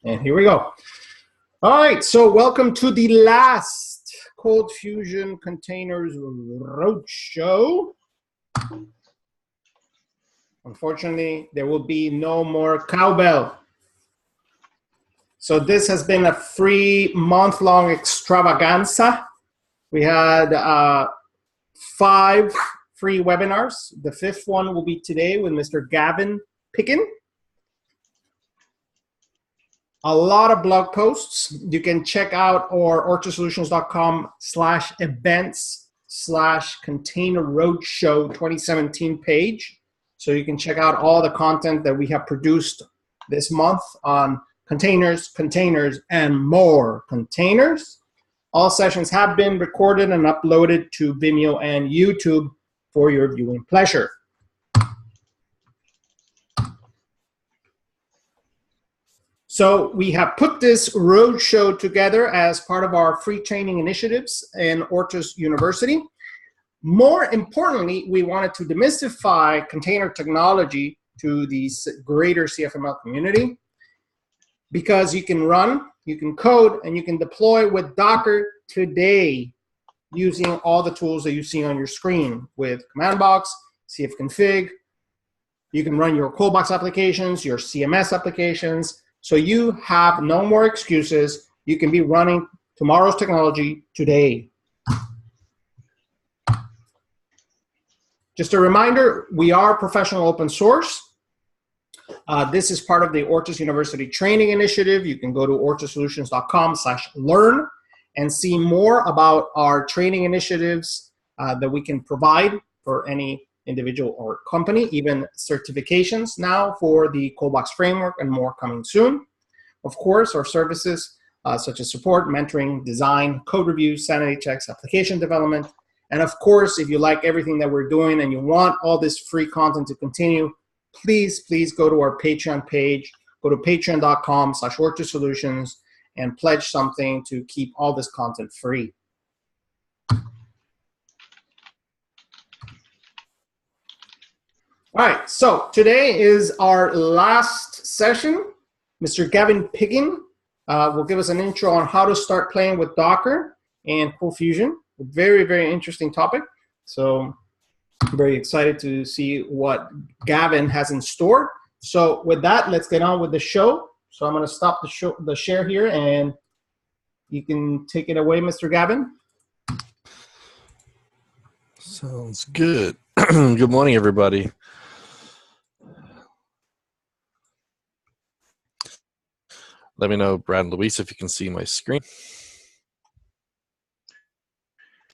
And here we go. All right, so welcome to the last Cold Fusion Containers Roadshow. Unfortunately, there will be no more cowbell. So this has been a free month-long extravaganza. We had 5 free webinars. The 5th one will be today with Mr. Gavin Pickin. A lot of blog posts. You can check out our ortussolutions.com/events/container roadshow 2017 page. So you can check out all the content that we have produced this month on containers, and more containers. All sessions have been recorded and uploaded to Vimeo and YouTube for your viewing pleasure. So we have put this roadshow together as part of our free training initiatives in Ortus University. More importantly, we wanted to demystify container technology to the greater CFML community, because you can run, you can code, and you can deploy with Docker today using all the tools that you see on your screen with command box, cfconfig. You can run your ColdBox applications, your CMS applications. So you have no more excuses. You can be running tomorrow's technology today. Just a reminder, we are professional open source. This is part of the Ortus University Training Initiative. You can go to ortussolutions.com/learn and see more about our training initiatives that we can provide for any individual or company, even certifications now for the ColdBox framework and more coming soon. Of course, our services such as support, mentoring, design, code reviews, sanity checks, application development. And of course, if you like everything that we're doing and you want all this free content to continue, please go to our Patreon page, go to patreon.com/ortussolutions and pledge something to keep all this content free. All right, so today is our last session. Mr. Gavin Pickin will give us an intro on how to start playing with Docker and Cold Fusion. A very, very interesting topic. So I'm very excited to see what Gavin has in store. So with that, let's get on with the show. So I'm going to stop the share here, and you can take it away, Mr. Gavin. Sounds good. Good morning, everybody. Let me know, Brad and Luis, if you can see my screen.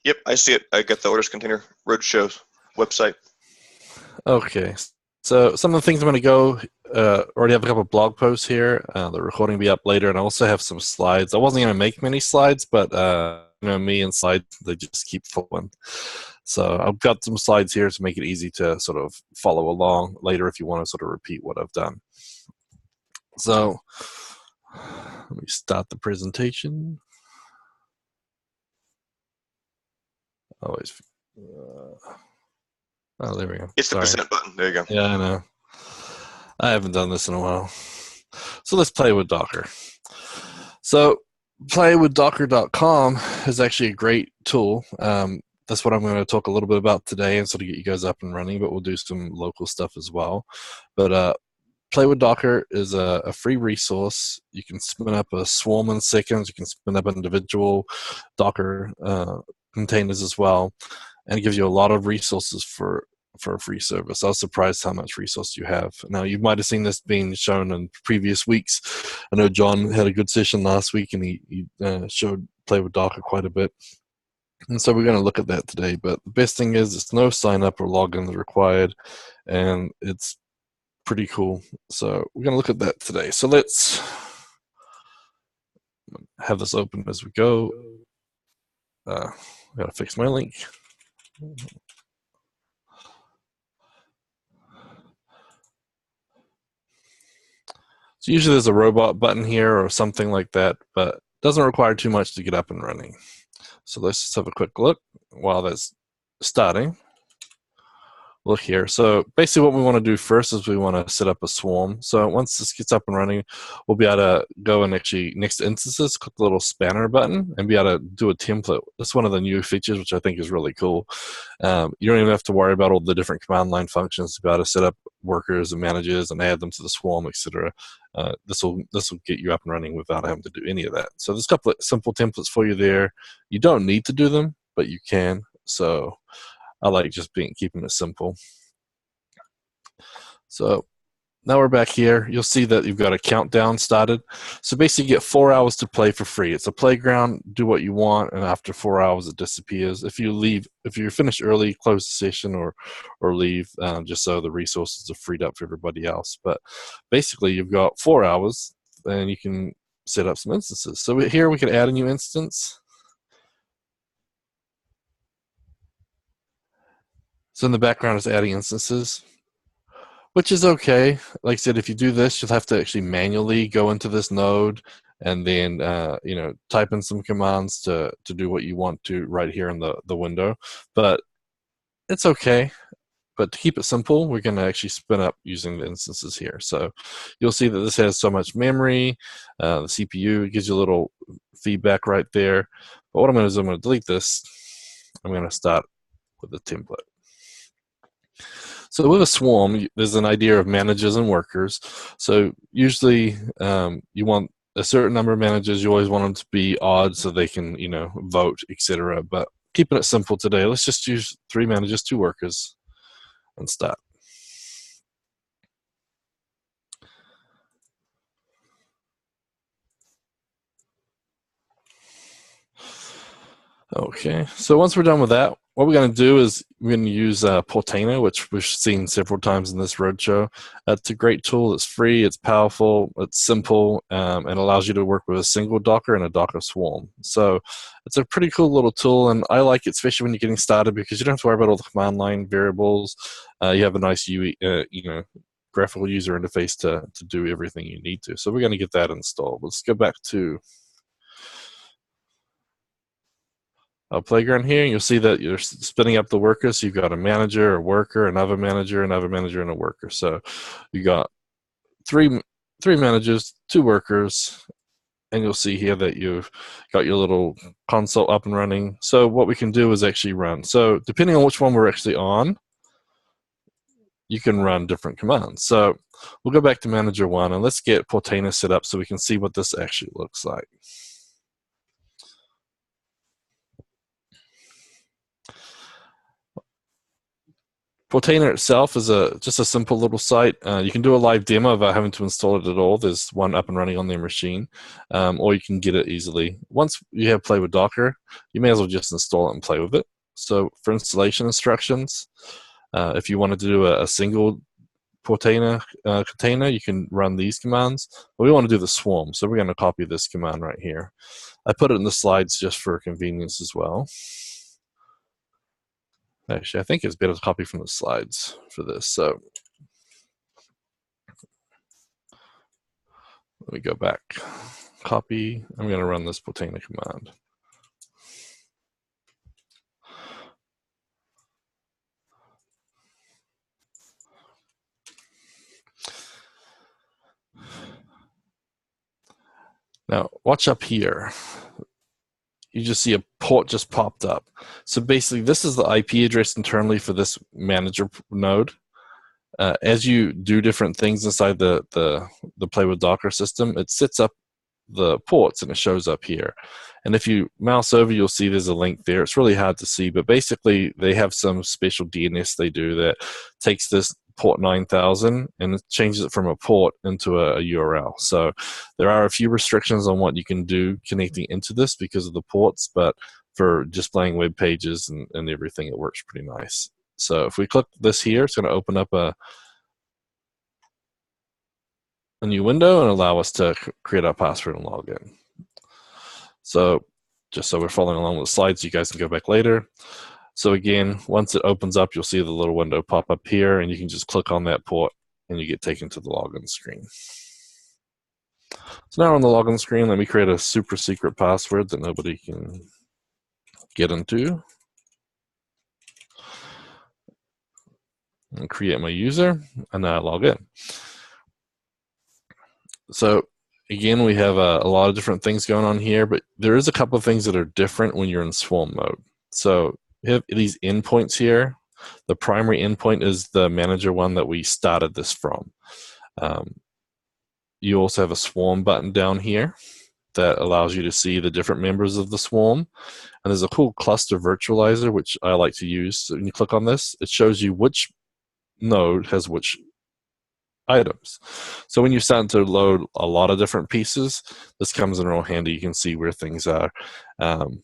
Yep, I see it. I got the Ortus Container Roadshow website. Okay, so some of the things I'm going to go, already have a couple of blog posts here. The recording will be up later, and I also have some slides. I wasn't going to make many slides, but you know, me and slides, they just keep flowing. So I've got some slides here to make it easy to sort of follow along later if you want to sort of repeat what I've done. So let me start the presentation. Always. Oh, there we go. It's the percent button. There you go. Yeah, I know. I haven't done this in a while. So let's play with Docker. So playwithdocker.com is actually a great tool. That's what I'm going to talk a little bit about today and sort of get you guys up and running, but we'll do some local stuff as well. But Play with Docker is a free resource. You can spin up a swarm in seconds. You can spin up individual Docker containers as well, and it gives you a lot of resources for a free service. I was surprised how much resource you have. Now, you might have seen this being shown in previous weeks. I know John had a good session last week, and he showed Play with Docker quite a bit. And so we're going to look at that today. But the best thing is it's no sign up or login required, and it's pretty cool. So we're going to look at that today. So let's have this open as we go. Got to fix my link. So usually there's a robot button here or something like that, but it doesn't require too much to get up and running. So let's just have a quick look while that's starting. look here. So basically what we want to do first is we want to set up a swarm. So once this gets up and running, we'll be able to go and actually, next to instances, click the little spanner button and be able to do a template. That's one of the new features, which I think is really cool. You don't even have to worry about all the different command line functions to be able to set up workers and managers and add them to the swarm, etc. This will get you up and running without having to do any of that. So there's a couple of simple templates for you there. You don't need to do them, but you can. So I like just keeping it simple. So now we're back here. You'll see that you've got a countdown started. So basically you get 4 hours to play for free. It's a playground, do what you want, and after 4 hours it disappears. If you're finished early, close the session or leave, just so the resources are freed up for everybody else. But basically you've got 4 hours and you can set up some instances. So here we can add a new instance. So in the background is adding instances, which is okay. Like I said, if you do this, you'll have to actually manually go into this node and then type in some commands to do what you want to right here in the window. But it's okay. But to keep it simple, we're going to actually spin up using the instances here. So you'll see that this has so much memory. The CPU gives you a little feedback right there. But what I'm going to do is I'm going to delete this. I'm going to start with the template. So with a swarm, there's an idea of managers and workers. So usually you want a certain number of managers. You always want them to be odd so they can, vote, etc. But keeping it simple today, let's just use 3 managers, 2 workers, and start. Okay, so once we're done with that, what we're going to do is we're going to use Portainer, which we've seen several times in this roadshow. It's a great tool. It's free, it's powerful, it's simple, and allows you to work with a single Docker and a Docker swarm. So it's a pretty cool little tool, and I like it, especially when you're getting started, because you don't have to worry about all the command line variables. You have a nice graphical user interface to do everything you need to. So we're going to get that installed. Let's go back to playground here, and you'll see that you're spinning up the workers. So you've got a manager, a worker, another manager, and a worker. So you got three managers, 2 workers, and you'll see here that you've got your little console up and running. So what we can do is actually run. So depending on which one we're actually on, you can run different commands. So we'll go back to manager 1, and let's get Portainer set up so we can see what this actually looks like. Portainer itself is just a simple little site. You can do a live demo without having to install it at all. There's one up and running on their machine, or you can get it easily. Once you have Play with Docker, you may as well just install it and play with it. So for installation instructions, if you wanted to do a single Portainer container, you can run these commands. But we want to do the swarm, so we're going to copy this command right here. I put it in the slides just for convenience as well. Actually, I think it's better to copy from the slides for this. So let me go back. Copy. I'm going to run this Portainer command. Now, watch up here. You just see a port just popped up. So basically, this is the IP address internally for this manager node. As you do different things inside the Play with Docker system, it sets up the ports and it shows up here. And if you mouse over, you'll see there's a link there. It's really hard to see, but basically they have some special DNS they do that takes this port 9000 and it changes it from a port into a URL. So there are a few restrictions on what you can do connecting into this because of the ports, but for displaying web pages and everything, it works pretty nice. So if we click this here, it's going to open up a new window and allow us to create our password and log in. So just so we're following along with the slides, you guys can go back later. So again, once it opens up, you'll see the little window pop up here, and you can just click on that port and you get taken to the login screen. So now on the login screen, let me create a super secret password that nobody can get into. and create my user, and then I log in. So again, we have a lot of different things going on here, but there is a couple of things that are different when you're in swarm mode. So we have these endpoints here. The primary endpoint is the manager one that we started this from. You also have a swarm button down here that allows you to see the different members of the swarm. And there's a cool cluster virtualizer, which I like to use. So when you click on this, it shows you which node has which items. So when you're starting to load a lot of different pieces, this comes in real handy. You can see where things are. And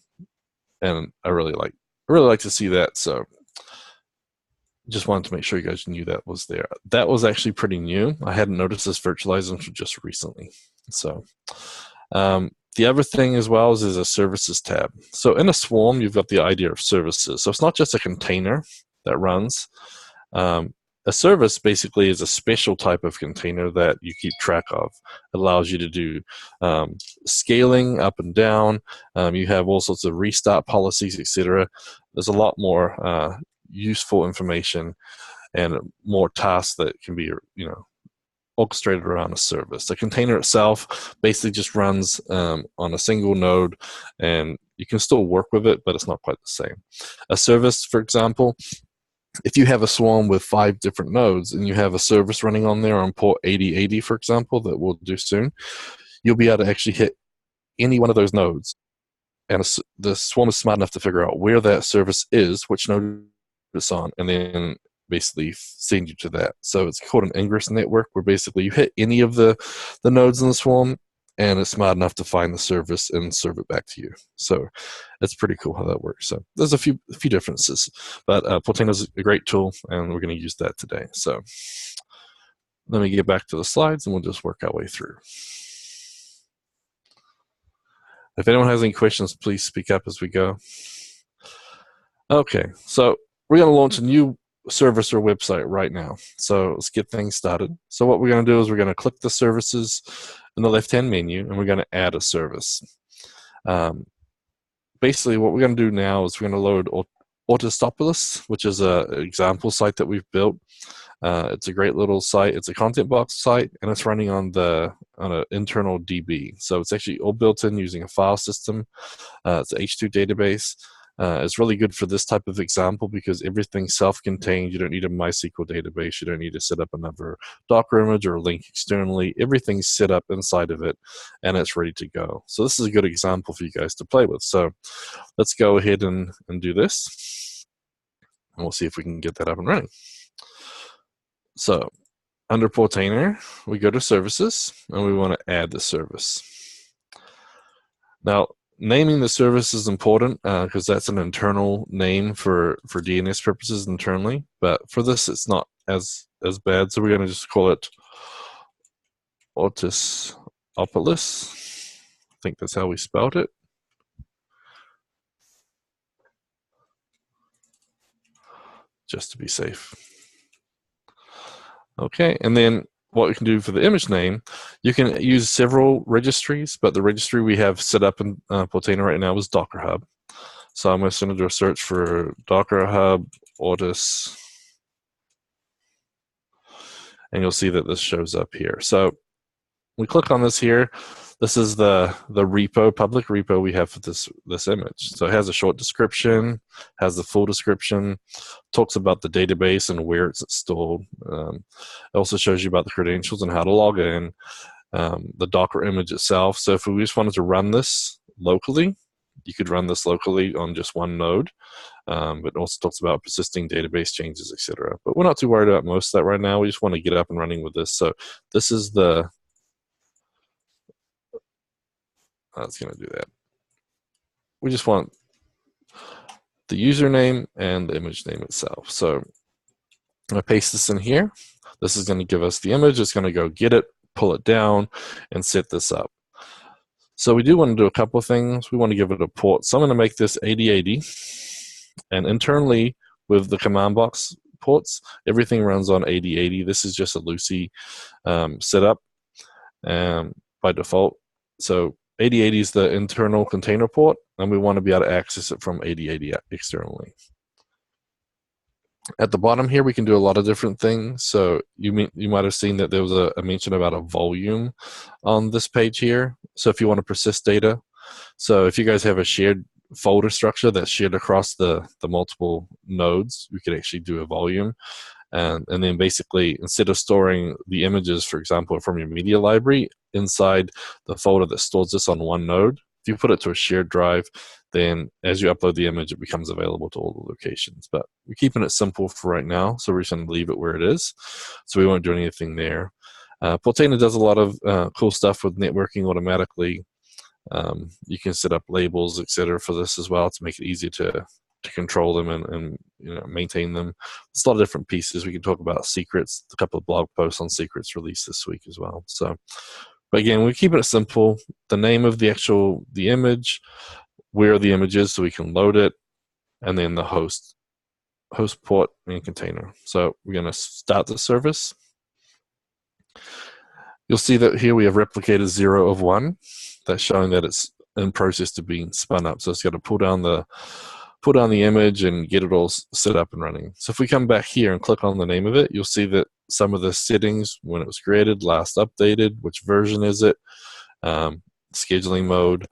I really like to see that. So just wanted to make sure you guys knew that was there. That was actually pretty new. I hadn't noticed this virtualizing until just recently. So the other thing as well is a services tab. So in a swarm, you've got the idea of services. So it's not just a container that runs. A service basically is a special type of container that you keep track of. It allows you to do scaling up and down. You have all sorts of restart policies, etc. There's a lot more useful information and more tasks that can be, orchestrated around a service. The container itself basically just runs on a single node, and you can still work with it, but it's not quite the same. A service, for example, if you have a swarm with 5 different nodes and you have a service running on there on port 8080, for example, that we'll do soon, you'll be able to actually hit any one of those nodes. And the swarm is smart enough to figure out where that service is, which node it's on, and then basically send you to that. So it's called an ingress network, where basically you hit any of the nodes in the swarm, and it's smart enough to find the service and serve it back to you. So it's pretty cool how that works. So there's a few differences, but Portainer is a great tool, and we're going to use that today. So let me get back to the slides, and we'll just work our way through. If anyone has any questions, please speak up as we go. Okay, so we're going to launch a new service or website right now. So let's get things started. So what we're going to do is we're going to click the services in the left-hand menu, and we're going to add a service. Basically, what we're going to do now is we're going to load Ortus, which is an example site that we've built. It's a great little site. It's a content box site, and it's running on an internal DB. So it's actually all built in using a file system. It's an H2 database. It's really good for this type of example because everything's self-contained. You don't need a MySQL database. You don't need to set up another Docker image or link externally. Everything's set up inside of it, and it's ready to go. So this is a good example for you guys to play with. So let's go ahead and do this, and we'll see if we can get that up and running. So under Portainer, we go to Services, and we want to add the service. Now, naming the service is important because that's an internal name for DNS purposes internally. But for this, it's not as bad. So we're going to just call it Ortus. I think that's how we spelled it. Just to be safe. Okay, and then what we can do for the image name, you can use several registries, but the registry we have set up in Portainer right now is Docker Hub. So I'm going to send it a search for Docker Hub Ortus, and you'll see that this shows up here. So we click on this here. This is the repo, public repo we have for this image. So it has a short description, has the full description, talks about the database and where it's installed. It also shows you about the credentials and how to log in, the Docker image itself. So if we just wanted to run this locally, you could run this locally on just one node. But it also talks about persisting database changes, etc. But we're not too worried about most of that right now. We just want to get up and running with this. So this is it's going to do that. We just want the username and the image name itself. So I'm going to paste this in here. This is going to give us the image. It's going to go get it, pull it down, and set this up. So we do want to do a couple of things. We want to give it a port. So I'm going to make this 8080. And internally with the command box ports, everything runs on 8080. This is just a loosey setup by default. So 8080 is the internal container port, and we want to be able to access it from 8080 externally. At the bottom here, we can do a lot of different things. So you might have seen that there was a mention about a volume on this page here. So if you want to persist data, so if you guys have a shared folder structure that's shared across the multiple nodes, we could actually do a volume. And then basically, instead of storing the images, for example, from your media library inside the folder that stores this on one node, if you put it to a shared drive, then as you upload the image, it becomes available to all the locations. But we're keeping it simple for right now, so we're just going to leave it where it is. So we won't do anything there. Portainer does a lot of cool stuff with networking automatically. You can set up labels, etc., for this as well to make it easier to control them and maintain them. There's a lot of different pieces. We can talk about secrets. A couple of blog posts on secrets released this week as well. So, but again, we're keeping it simple. The name of the image, where the image is, so we can load it, and then the host port and container. So we're going to start the service. You'll see that here we have replicator 0 of 1. That's showing that it's in process to being spun up. So it's got to pull down the image and get it all set up and running. So if we come back here and click on the name of it, you'll see that some of the settings, when it was created, last updated, which version is it, scheduling mode.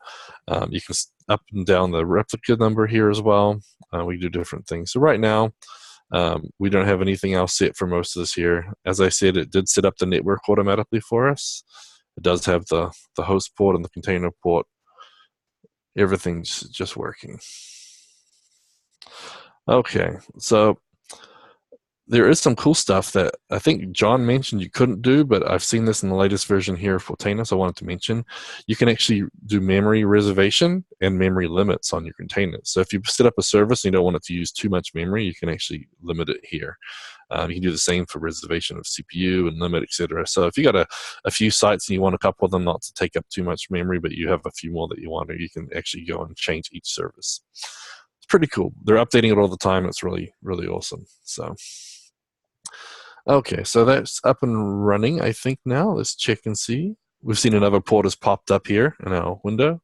You can up and down the replica number here as well. We do different things. So right now, we don't have anything else set for most of this here. As I said, it did set up the network automatically for us. It does have the host port and the container port. Everything's just working. Okay, so there is some cool stuff that I think John mentioned you couldn't do, but I've seen this in the latest version here of Portainer, so I wanted to mention. You can actually do memory reservation and memory limits on your containers. So if you set up a service and you don't want it to use too much memory, you can actually limit it here. You can do the same for reservation of CPU and limit, etc. So if you got a few sites and you want a couple of them not to take up too much memory, but you have a few more that you want, you can actually go and change each service. It's pretty cool. They're updating it all the time. It's really, really awesome. So, okay, so that's up and running, I think now. Let's check and see. We've seen another port has popped up here in our window.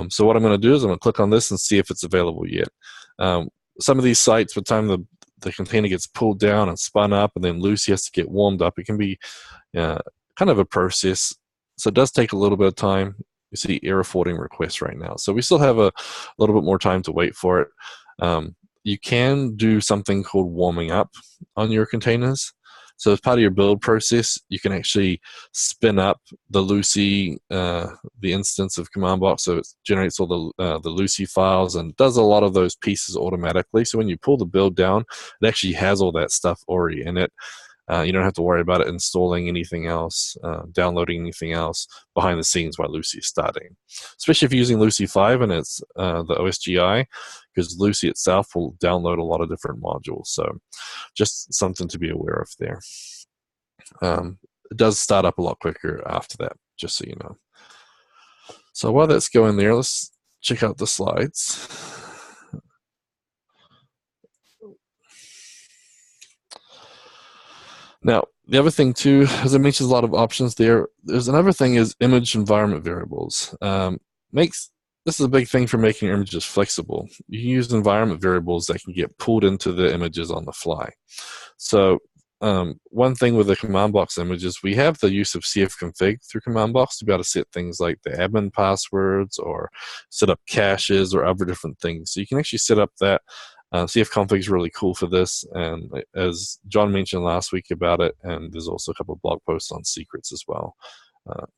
So what I'm going to do is I'm going to click on this and see if it's available yet. Some of these sites, by the time the container gets pulled down and spun up and then Lucy has to get warmed up, it can be kind of a process. So it does take a little bit of time. You see error forwarding requests right now. So we still have a little bit more time to wait for it. You can do something called warming up on your containers. So as part of your build process, you can actually spin up the Lucy, the instance of command box. So it generates all the Lucy files and does a lot of those pieces automatically. So when you pull the build down, it actually has all that stuff already in it. You don't have to worry about it installing anything else, downloading anything else behind the scenes while Lucy is starting. Especially if you're using Lucy 5 and it's the OSGI, because Lucy itself will download a lot of different modules. So just something to be aware of there. It does start up a lot quicker after that, just so you know. So while that's going there, let's check out the slides. Now, the other thing too, as I mentioned, a lot of options there. There's another thing is image environment variables. This is a big thing for making your images flexible. You can use environment variables that can get pulled into the images on the fly. So one thing with the command box images, we have the use of cfconfig through command box to be able to set things like the admin passwords or set up caches or other different things. So you can actually set up that. cfconfig is really cool for this, and as John mentioned last week about it, and there's also a couple of blog posts on secrets as well.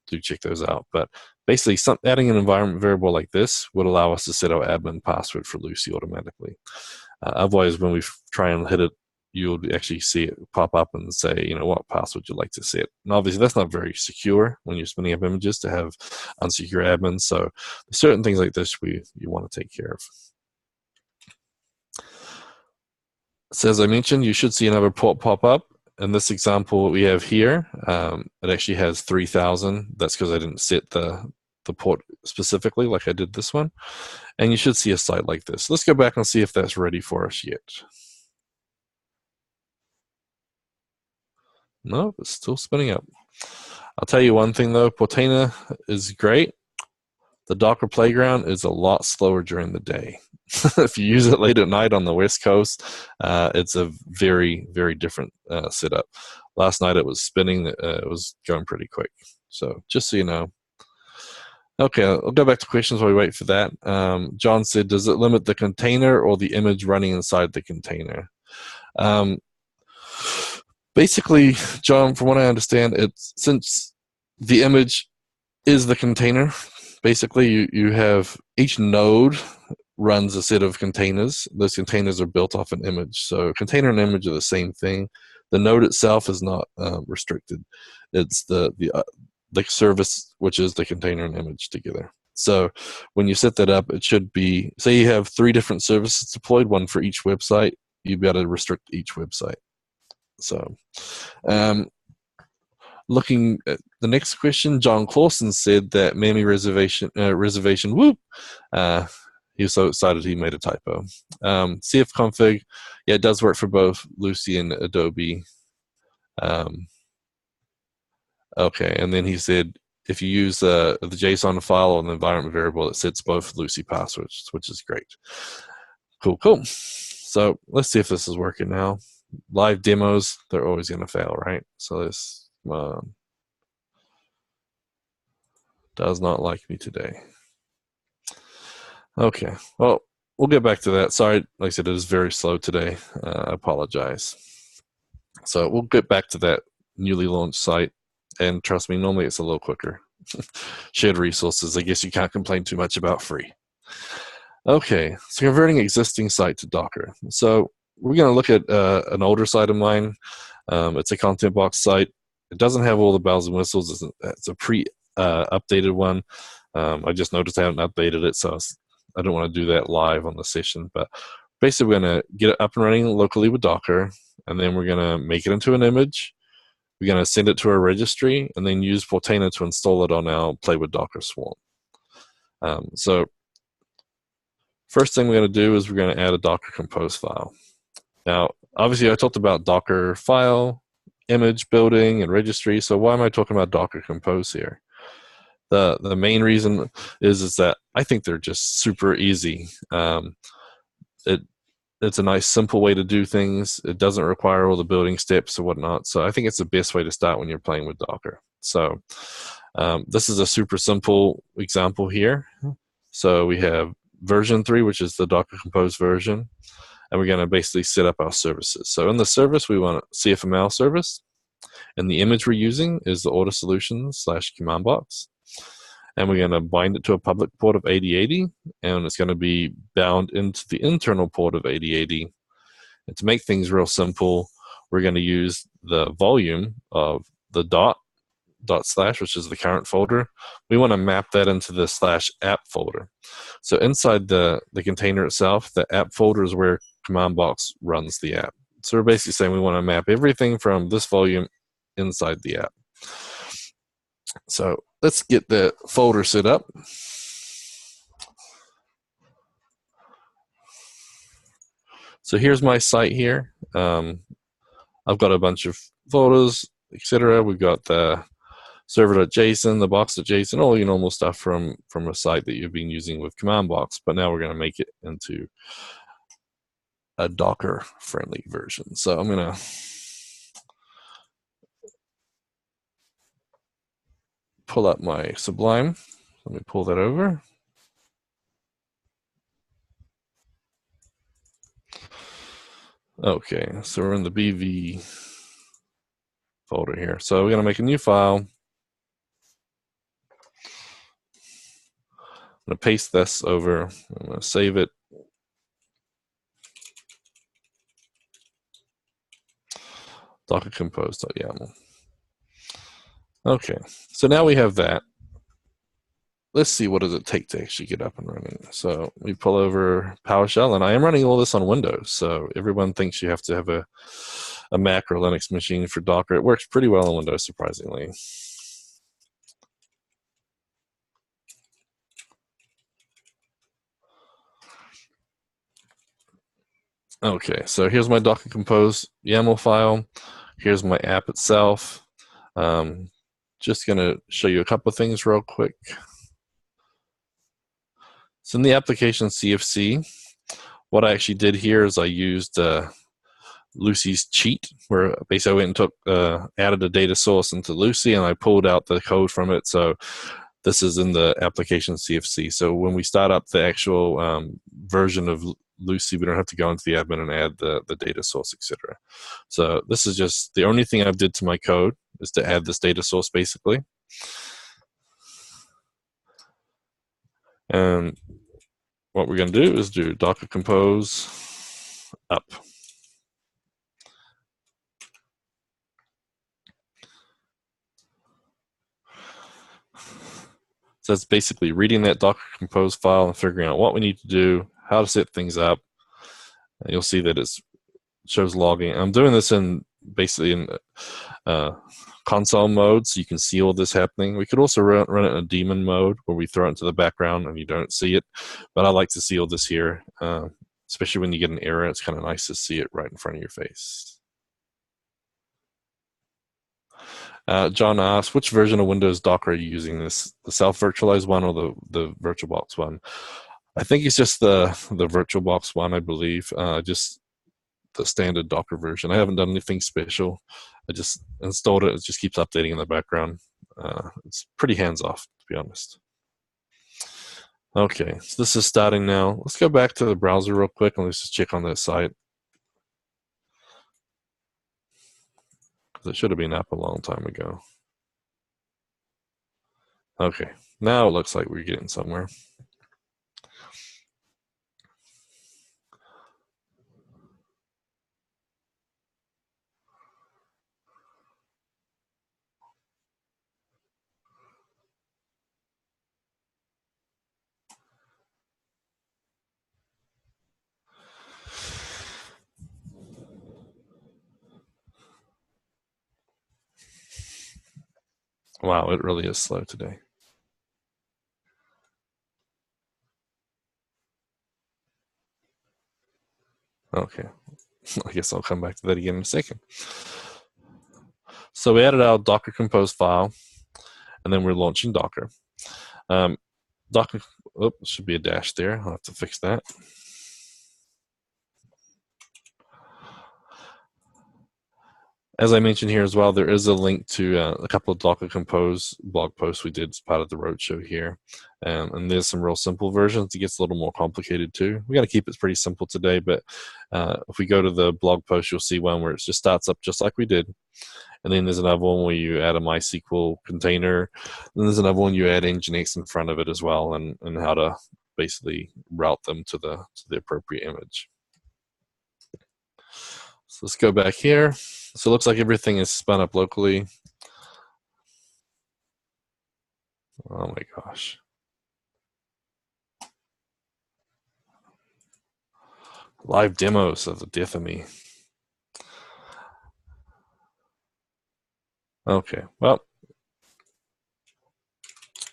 Do check those out. But basically, adding an environment variable like this would allow us to set our admin password for Lucy automatically. Otherwise, when we try and hit it, you'll actually see it pop up and say, what password you'd like to set. And obviously, that's not very secure when you're spinning up images to have unsecure admins. So certain things like this you want to take care of. So as I mentioned, you should see another port pop up. In this example we have here, it actually has 3000. That's because I didn't set the port specifically like I did this one. And you should see a site like this. Let's go back and see if that's ready for us yet. No, it's still spinning up. I'll tell you one thing though, Portainer is great. The Docker Playground is a lot slower during the day. If you use it late at night on the West Coast, it's a very, very different setup. Last night it was spinning. It was going pretty quick. So just so you know. Okay, I'll go back to questions while we wait for that. John said, does it limit the container or the image running inside the container? Basically, John, from what I understand, it's since the image is the container, basically you have each node runs a set of containers. Those containers are built off an image. So container and image are the same thing. The node itself is not restricted. It's the service, which is the container and image together. So when you set that up, it should be, say you have 3 different services deployed, one for each website, you've got to restrict each website. So looking at the next question, John Clausen said that memory reservation, whoop, he was so excited he made a typo. CF config, yeah, it does work for both Lucy and Adobe. Okay, and then he said if you use the JSON file or the environment variable, it sets both Lucy passwords, which is great. Cool, cool. So let's see if this is working now. Live demos, they're always going to fail, right? So this does not like me today. Okay, well, we'll get back to that. Sorry, like I said, it is very slow today. I apologize. So we'll get back to that newly launched site. And trust me, normally it's a little quicker. Shared resources, I guess you can't complain too much about free. Okay, so converting existing site to Docker. So we're going to look at an older site of mine. It's a content box site. It doesn't have all the bells and whistles. It's a pre-updated one. I just noticed I haven't updated it, so I don't want to do that live on the session. But basically, we're going to get it up and running locally with Docker, and then we're going to make it into an image. We're going to send it to our registry, and then use Portainer to install it on our Play with Docker swarm. So first thing we're going to do is we're going to add a DrCompose file. Now, obviously, I talked about Docker file, image building, and registry. So why am I talking about DrCompose here? The main reason is that I think they're just super easy. It's a nice, simple way to do things. It doesn't require all the building steps or whatnot. So I think it's the best way to start when you're playing with Docker. So this is a super simple example here. So we have version 3, which is the DrCompose version. And we're going to basically set up our services. So in the service, we want a CFML service. And the image we're using is the Ortus solutions/command box. And we're going to bind it to a public port of 8080, and it's going to be bound into the internal port of 8080. And to make things real simple, we're going to use the volume of the dot slash, which is the current folder. We want to map that into the /app folder. So inside the container itself, the app folder is where command box runs the app. So we're basically saying we want to map everything from this volume inside the app. So let's get the folder set up. So here's my site here. I've got a bunch of folders, etc. We've got the server.json, the box.json, all your normal stuff from a site that you've been using with command box. But now we're going to make it into a Docker-friendly version. So I'm going to pull up my Sublime. Let me pull that over. Okay, so we're in the BV folder here. So we're going to make a new file. I'm going to paste this over. I'm going to save it. DrCompose.yaml. Okay, so now we have that. Let's see, what does it take to actually get up and running? So we pull over PowerShell, and I am running all this on Windows. So everyone thinks you have to have a Mac or Linux machine for Docker. It works pretty well on Windows, surprisingly. Okay, so here's my DrCompose YAML file. Here's my app itself. Just going to show you a couple of things real quick. So in the application CFC, what I actually did here is I used Lucy's cheat, where basically I went and added a data source into Lucy, and I pulled out the code from it. So this is in the application CFC. So when we start up the actual version of Lucy, we don't have to go into the admin and add the data source, etc. So this is just the only thing I've did to my code is to add this data source, basically. And what we're going to do is do DrCompose up. So that's basically reading that DrCompose file and figuring out what we need to do, how to set things up. And you'll see that it shows logging. I'm doing this in basically in console mode, so you can see all this happening. We could also run it in a daemon mode where we throw it into the background and you don't see it. But I like to see all this here, especially when you get an error. It's kind of nice to see it right in front of your face. John asked, which version of Windows Docker are you using? The self-virtualized one or the VirtualBox one? I think it's just the VirtualBox one, I believe. Just the standard Docker version. I haven't done anything special. I just installed it. It just keeps updating in the background. It's pretty hands-off, to be honest. Okay, so this is starting now. Let's go back to the browser real quick and let's just check on that site. It should have been up a long time ago. Okay, now it looks like we're getting somewhere. Wow, it really is slow today. Okay, I guess I'll come back to that again in a second. So we added our DrCompose file, and then we're launching Docker. Docker, should be a dash there. I'll have to fix that. As I mentioned here as well, there is a link to a couple of DrCompose blog posts we did as part of the roadshow here. And there's some real simple versions. It gets a little more complicated too. We got to keep it pretty simple today, but if we go to the blog post, you'll see one where it just starts up just like we did. And then there's another one where you add a MySQL container. And there's another one you add Nginx in front of it as well, and how to basically route them to the appropriate image. So let's go back here. So it looks like everything is spun up locally. Oh my gosh. Live demos of the death of me. Okay, well,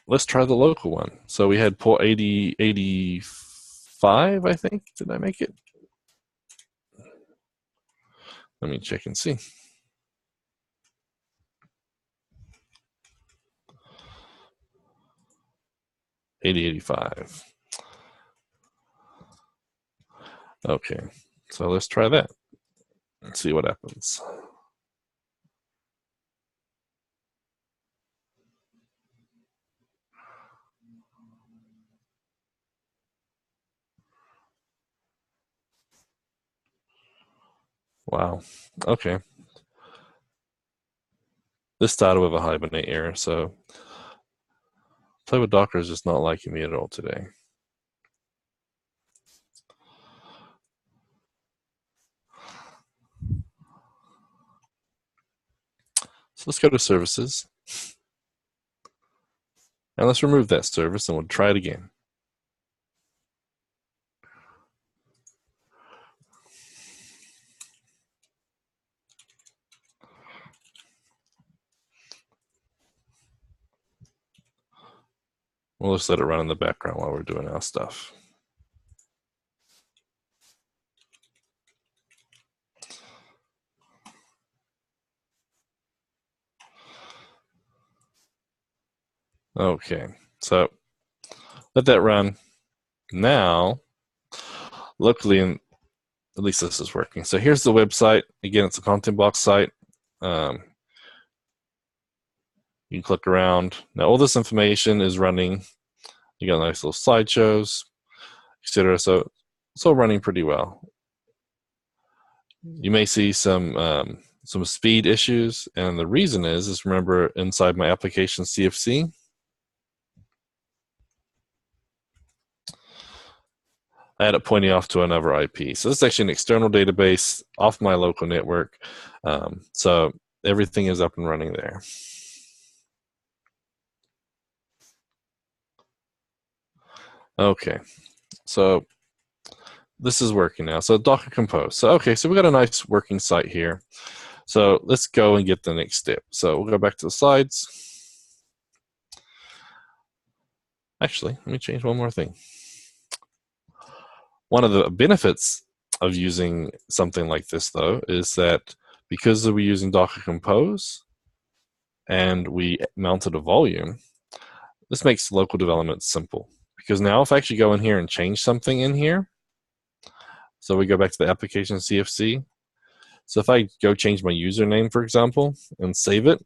let's try the local one. So we had port 8085, I think. Did I make it? Let me check and see. 8085. Okay, so let's try that and see what happens. Wow, okay. This started with a Hibernate error, so Play with Docker is just not liking me at all today. So let's go to services. And let's remove that service and we'll try it again. We'll just let it run in the background while we're doing our stuff. Okay, so let that run. Now, locally, at least this is working. So here's the website. Again, it's a content box site. You can click around. Now, all this information is running. You got nice little slideshows, etc. So it's all running pretty well. You may see some speed issues, and the reason is remember inside my application CFC, I had it pointing off to another IP. So this is actually an external database off my local network. So everything is up and running there. Okay, so this is working now. So DrCompose. So okay, so we got a nice working site here. So let's go and get the next step. So we'll go back to the slides. Actually, let me change one more thing. One of the benefits of using something like this, though, is that because we're using DrCompose and we mounted a volume, this makes local development simple. Because now if I actually go in here and change something in here, so we go back to the application CFC. So if I go change my username, for example, and save it,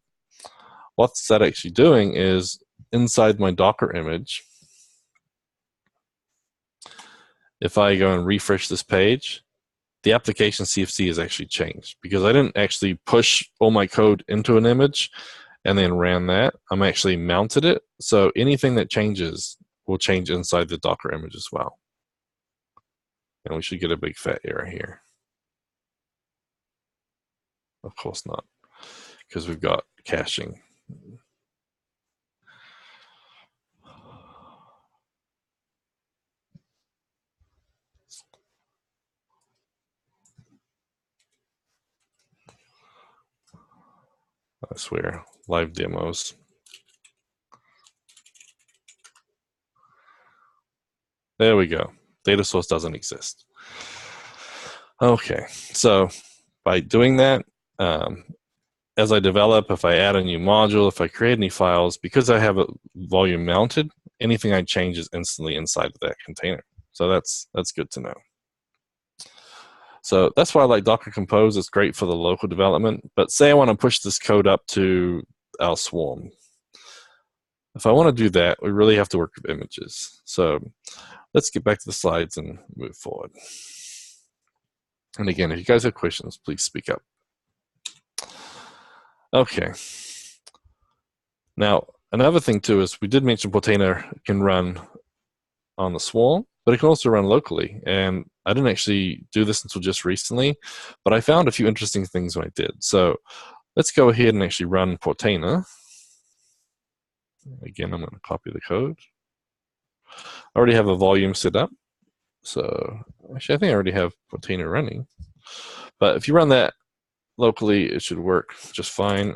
what's that actually doing is inside my Docker image, if I go and refresh this page, the application CFC has actually changed because I didn't actually push all my code into an image and then ran that. I'm actually mounted it. So anything that changes will change inside the Docker image as well. And we should get a big fat error here. Of course not, because we've got caching. I swear, live demos. There we go. Data source doesn't exist. Okay, so by doing that, as I develop, if I add a new module, if I create any files, because I have a volume mounted, anything I change is instantly inside of that container. So that's good to know. So that's why I like DrCompose. It's great for the local development. But say I want to push this code up to our swarm. If I want to do that, we really have to work with images. So let's get back to the slides and move forward. And again, if you guys have questions, please speak up. Okay. Now, another thing too is we did mention Portainer can run on the swarm, but it can also run locally. And I didn't actually do this until just recently, but I found a few interesting things when I did. So let's go ahead and actually run Portainer. Again, I'm going to copy the code. I already have a volume set up. So actually, I think I already have Portainer running. But if you run that locally, it should work just fine.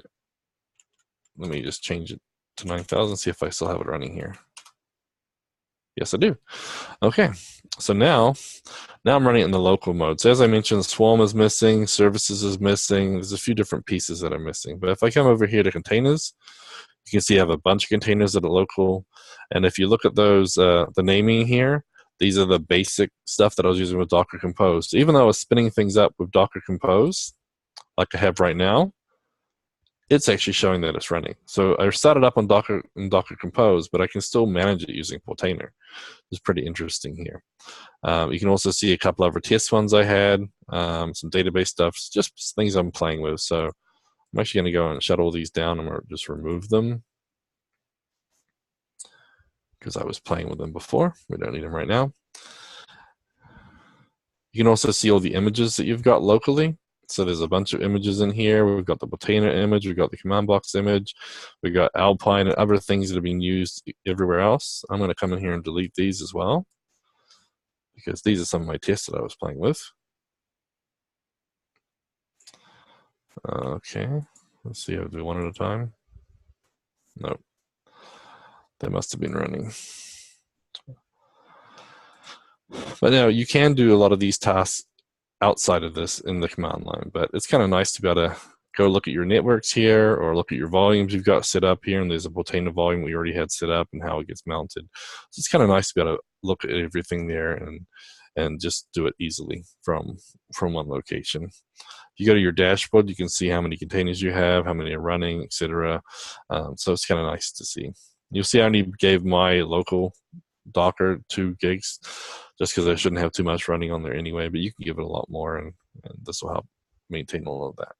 Let me just change it to 9,000, see if I still have it running here. Yes, I do. Okay, so now I'm running it in the local mode. So as I mentioned, Swarm is missing, services is missing. There's a few different pieces that are missing. But if I come over here to containers, you can see I have a bunch of containers that are local. And if you look at those, the naming here, these are the basic stuff that I was using with DrCompose. So even though I was spinning things up with DrCompose, like I have right now, it's actually showing that it's running. So I started up on DrCompose, but I can still manage it using Portainer. It's pretty interesting here. You can also see a couple other test ones I had, some database stuff, just things I'm playing with. So I'm actually going to go and shut all these down and just remove them because I was playing with them before. We don't need them right now. You can also see all the images that you've got locally. So there's a bunch of images in here. We've got the Portainer image, we've got the command box image, we've got Alpine and other things that are being used everywhere else. I'm going to come in here and delete these as well because these are some of my tests that I was playing with. Okay, let's see, I'll do one at a time. Nope, that must have been running. But now you can do a lot of these tasks outside of this in the command line, but it's kind of nice to be able to go look at your networks here or look at your volumes you've got set up here, and there's a Portainer volume we already had set up and how it gets mounted. So it's kind of nice to be able to look at everything there and just do it easily from one location. If you go to your dashboard, you can see how many containers you have, how many are running, etc. So it's kind of nice to see. You'll see I only gave my local Docker 2 gigs just because I shouldn't have too much running on there anyway, but you can give it a lot more, and this will help maintain all of that.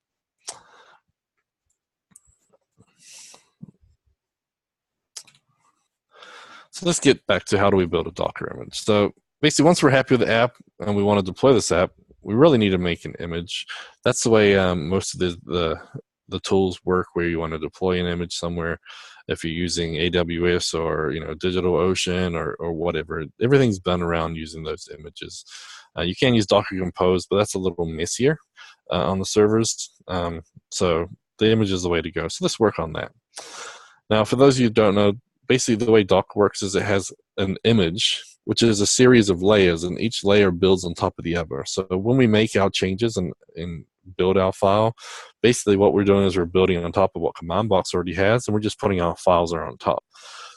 So let's get back to how do we build a Docker image. So basically, once we're happy with the app and we want to deploy this app, we really need to make an image. That's the way most of the tools work, where you want to deploy an image somewhere. If you're using AWS or DigitalOcean or whatever, everything's done around using those images. You can use DrCompose, but that's a little messier on the servers. So the image is the way to go. So let's work on that. Now, for those of you who don't know, basically the way Docker works is it has an image, which is a series of layers, and each layer builds on top of the other. So when we make our changes and build our file, basically what we're doing is we're building on top of what command box already has, and we're just putting our files there on top.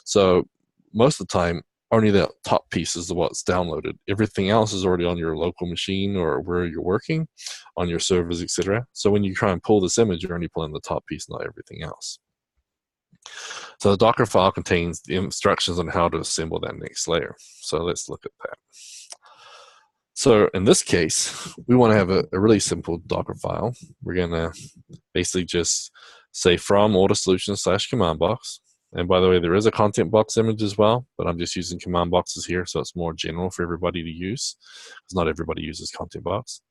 So most of the time, only the top piece is what's downloaded. Everything else is already on your local machine or where you're working, on your servers, etc. So when you try and pull this image, you're only pulling the top piece, not everything else. So the Docker file contains the instructions on how to assemble that next layer. So let's look at that. So in this case, we want to have a really simple Docker file. We're going to basically just say from ortus/command box. And by the way, there is a content box image as well, but I'm just using command boxes here, so it's more general for everybody to use, because not everybody uses content box.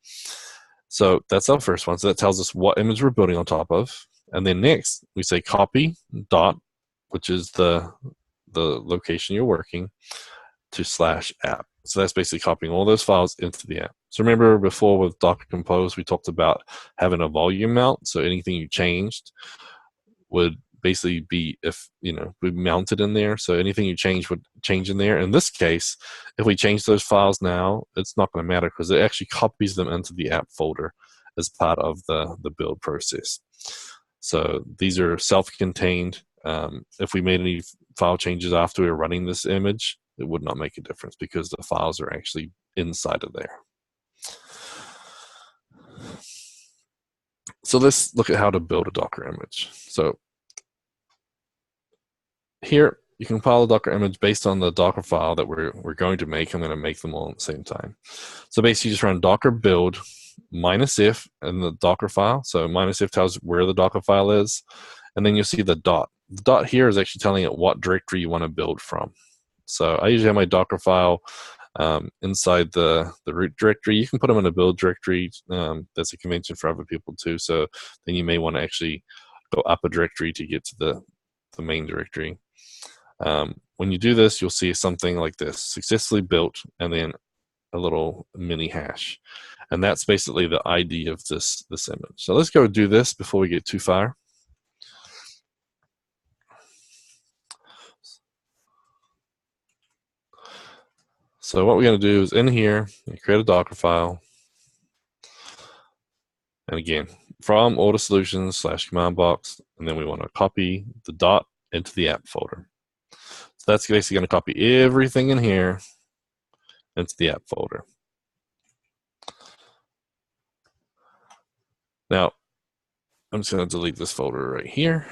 So that's our first one. So that tells us what image we're building on top of. And then next, we say copy dot, which is the location you're working, to /app. So that's basically copying all those files into the app. So remember before with DrCompose, we talked about having a volume mount. So anything you changed would basically be be mounted in there. So anything you change would change in there. In this case, if we change those files now, it's not going to matter because it actually copies them into the app folder as part of the build process. So these are self-contained. If we made any file changes after we were running this image, it would not make a difference because the files are actually inside of there. So let's look at how to build a Docker image. So here, you compile a Docker image based on the Docker file that we're going to make. I'm going to make them all at the same time. So basically, you just run docker build -if in the Docker file. So -if tells where the Docker file is, and then you'll see the dot. The dot here is actually telling it what directory you want to build from. So I usually have my Docker file inside the root directory. You can put them in a build directory. That's a convention for other people too. So then you may want to actually go up a directory to get to the main directory. When you do this, you'll see something like this: successfully built, and then a little mini hash. And that's basically the ID of this image. So let's go do this before we get too far. So what we're going to do is in here, you create a Docker file. And again, from Ortus solutions/command box, and then we want to copy the dot into the app folder. So that's basically going to copy everything in here into the app folder. Now, I'm just going to delete this folder right here.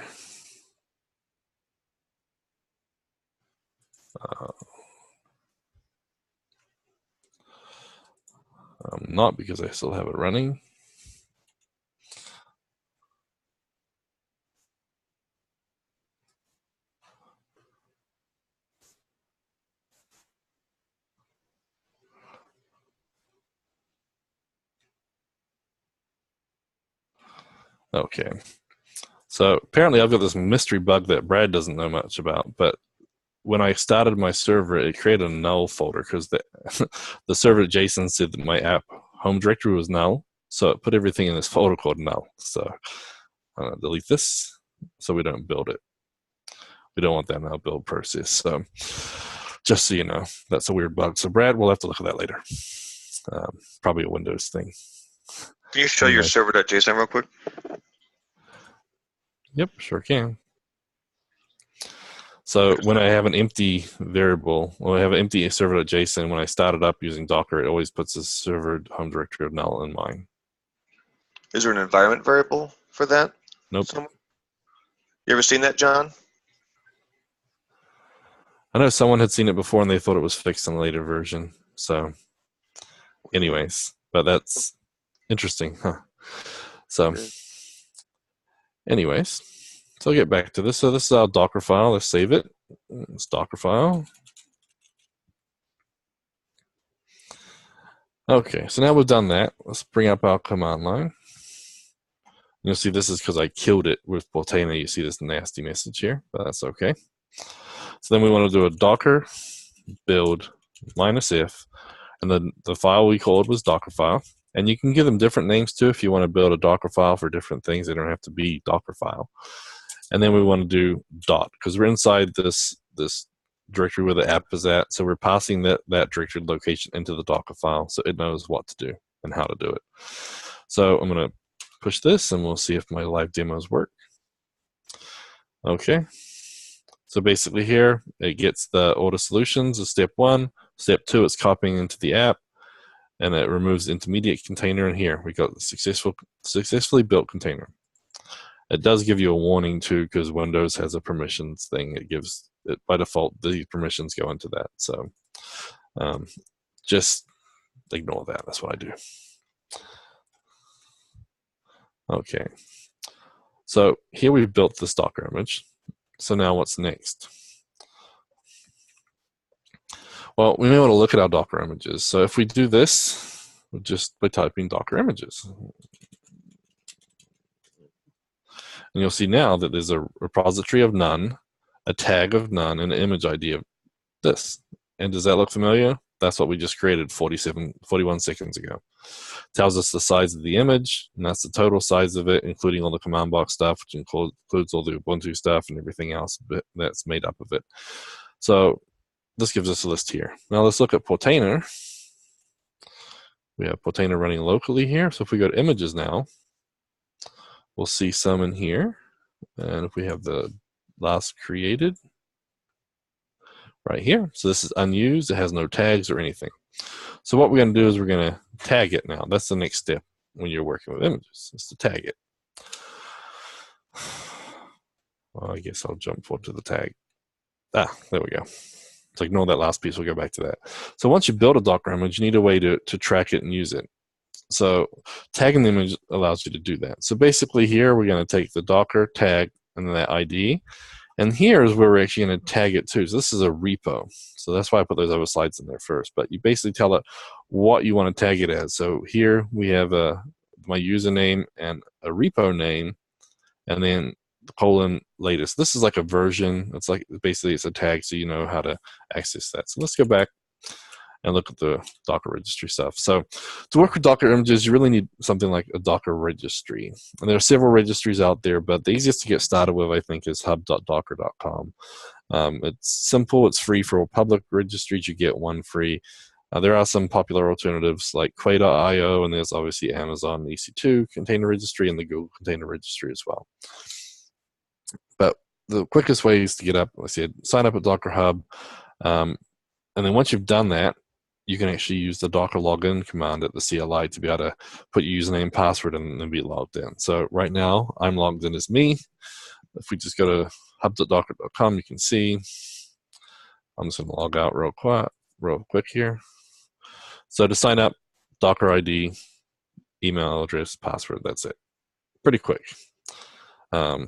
Not because I still have it running. Okay. So apparently I've got this mystery bug that Brad doesn't know much about, but when I started my server, it created a null folder because the server JSON said that my app home directory was null. So it put everything in this folder called null. So I'm going to delete this so we don't build it. We don't want that in our build process. So just so you know, that's a weird bug. So Brad, we'll have to look at that later. Probably a Windows thing. Can you show your server.json real quick? Yep, sure can. So when I have an empty variable, when I have an empty server.json, when I start it up using Docker, it always puts the server home directory of null in mine. Is there an environment variable for that? Nope. You ever seen that, John? I know someone had seen it before and they thought it was fixed in a later version. So anyways, but that's interesting, huh? So anyways, so I'll get back to this. So this is our Docker file. Let's save it. It's Docker file. Okay, so now we've done that. Let's bring up our command line. You'll see this is because I killed it with Portainer. You see this nasty message here, but that's okay. So then we want to do a Docker build -if, and then the file we called was Docker file. And you can give them different names too if you want to build a Docker file for different things. They don't have to be Docker file. And then we want to do dot, because we're inside this directory where the app is at. So we're passing that directory location into the Docker file so it knows what to do and how to do it. So I'm going to push this and we'll see if my live demos work. Okay. So basically here, it gets the Ortus solutions as step 1. Step 2, it's copying into the app, and it removes the intermediate container. And here we got the successfully built container. It does give you a warning too, because Windows has a permissions thing. It gives it by default, the permissions go into that. So just ignore that. That's what I do. Okay. So here we've built this Docker image. So now what's next? Well, we may want to look at our Docker images. So if we do this, just by typing Docker images. And you'll see now that there's a repository of none, a tag of none, and an image ID of this. And does that look familiar? That's what we just created 41 seconds ago. Tells us the size of the image, and that's the total size of it, including all the command box stuff, which includes all the Ubuntu stuff and everything else that's made up of it. So this gives us a list here. Now let's look at Portainer. We have Portainer running locally here. So if we go to images now, we'll see some in here. And if we have the last created right here. So this is unused. It has no tags or anything. So what we're going to do is we're going to tag it now. That's the next step when you're working with images, is to tag it. Well, I guess I'll jump forward to the tag. Ah, there we go. So ignore that last piece. We'll go back to that. So once you build a Docker image, you need a way to track it and use it. So tagging the image allows you to do that. So basically here, we're going to take the Docker tag and then that ID. And here is where we're actually going to tag it too. So this is a repo. So that's why I put those other slides in there first. But you basically tell it what you want to tag it as. So here we have my username and a repo name, and then the colon latest. This is like a version. It's like basically it's a tag, so you know how to access that. So let's go back and look at the Docker registry stuff. So to work with Docker images, you really need something like a Docker registry. And there are several registries out there, but the easiest to get started with, I think, is hub.docker.com. It's simple. It's free for public registries. You get one free. There are some popular alternatives like Quay.io, and there's obviously Amazon EC2 container registry and the Google container registry as well. But the quickest way is to get up, let's say, sign up at Docker Hub. And then once you've done that, you can actually use the Docker login command at the CLI to be able to put your username and password and be logged in. So right now, I'm logged in as me. If we just go to hub.docker.com, you can see. I'm just going to log out real quick here. So to sign up, Docker ID, email address, password, that's it. Pretty quick. I'm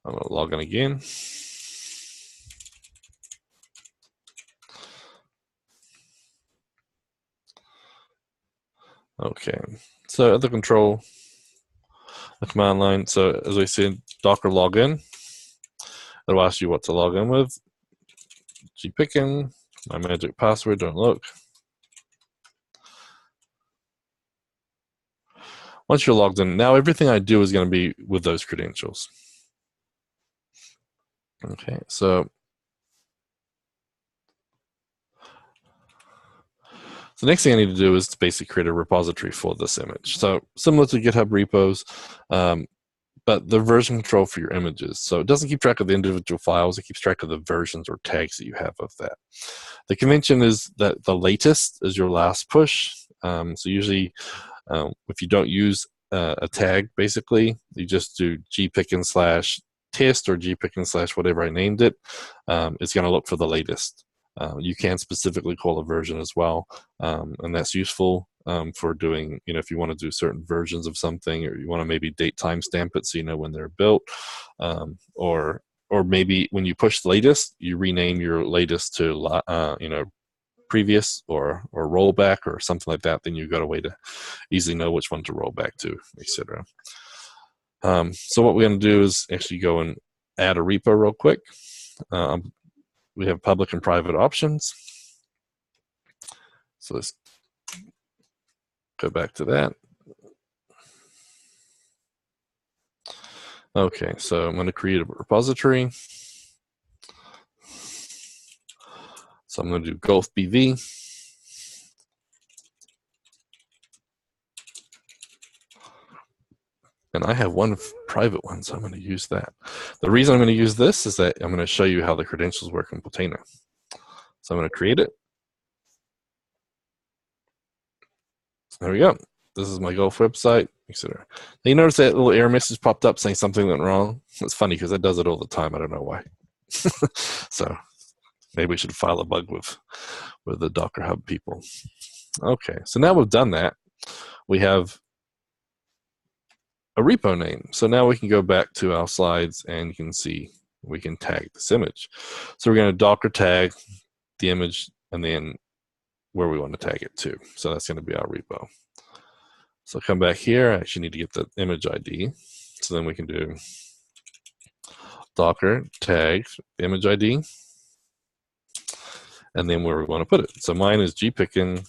going to log in again. Okay, so at the control, the command line, so as I said, Docker login. It'll ask you what to log in with. Pickin, my magic password, don't look. Once you're logged in, now everything I do is going to be with those credentials. Okay, so the next thing I need to do is to basically create a repository for this image. So similar to GitHub repos, but the version control for your images. So it doesn't keep track of the individual files, it keeps track of the versions or tags that you have of that. The convention is that the latest is your last push. So usually if you don't use a tag, basically, you just do gpickin/test or gpickin/ I named it. It's going to look for the latest. You can specifically call a version as well, and that's useful for doing, if you want to do certain versions of something, or you want to maybe date timestamp it so you know when they're built, or maybe when you push the latest, you rename your latest to previous or rollback or something like that. Then you've got a way to easily know which one to roll back to, etc. So what we're going to do is actually go and add a repo real quick. We have public and private options. So let's go back to that. Okay, so I'm going to create a repository. So I'm going to do Gulf BV. And I have one private one, so I'm going to use that. The reason I'm going to use this is that I'm going to show you how the credentials work in Potato. So I'm going to create it. There we go. This is my Gulf website, etc. Now you notice that little error message popped up saying something went wrong. It's funny because it does it all the time. I don't know why. So maybe we should file a bug with the Docker Hub people. Okay, so now we've done that. We have a repo name. So now we can go back to our slides and you can see we can tag this image. So we're going to Docker tag the image and then where we want to tag it to. So that's going to be our repo. So come back here. I actually need to get the image ID. So then we can do Docker tag image ID and then where we want to put it. So mine is gpickin/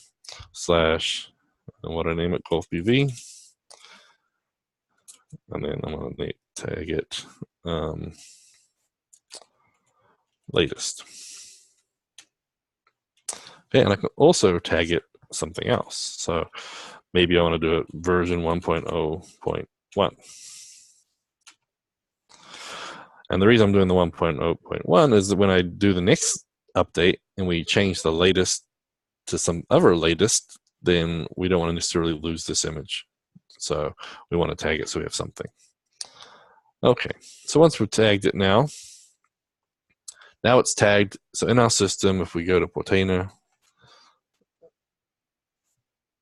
and what I name it, Gulf BV. And then I'm going to tag it latest. Okay, and I can also tag it something else. So maybe I want to do it version 1.0.1. And the reason I'm doing the 1.0.1 is that when I do the next update and we change the latest to some other latest, then we don't want to necessarily lose this image. So we want to tag it so we have something. Okay, so once we've tagged it now it's tagged. So in our system, if we go to Portainer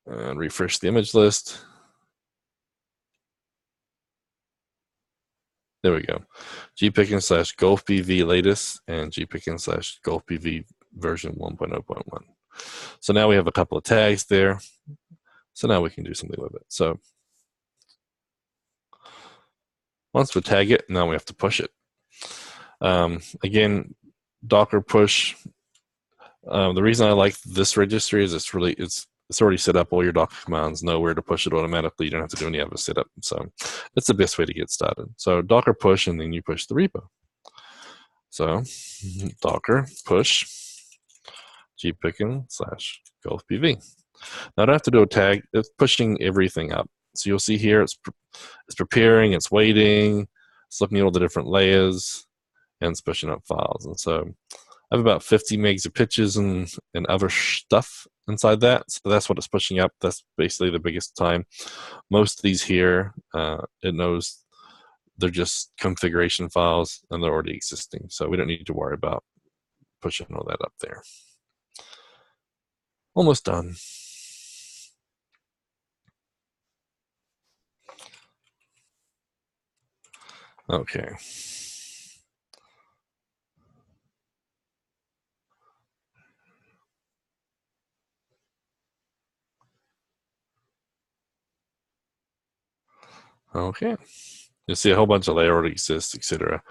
and refresh the image list, there we go. gpickin/ Gulf BV latest and gpickin/ Gulf BV version 1.0.1. So now we have a couple of tags there. So now we can do something with it. So once we tag it, now we have to push it. Again, Docker push. The reason I like this registry is it's already set up. All your Docker commands know where to push it automatically. You don't have to do any other setup. So that's the best way to get started. So Docker push, and then you push the repo. So Docker push gpickin/ Gulf BV. Now I don't have to do a tag. It's pushing everything up. So you'll see here it's preparing, it's waiting, it's looking at all the different layers, and it's pushing up files. And so I have about 50 megs of pitches and other stuff inside that. So that's what it's pushing up. That's basically the biggest time. Most of these here, it knows they're just configuration files and they're already existing. So we don't need to worry about pushing all that up there. Almost done. Okay. Okay. You'll see a whole bunch of layer already exists, etc.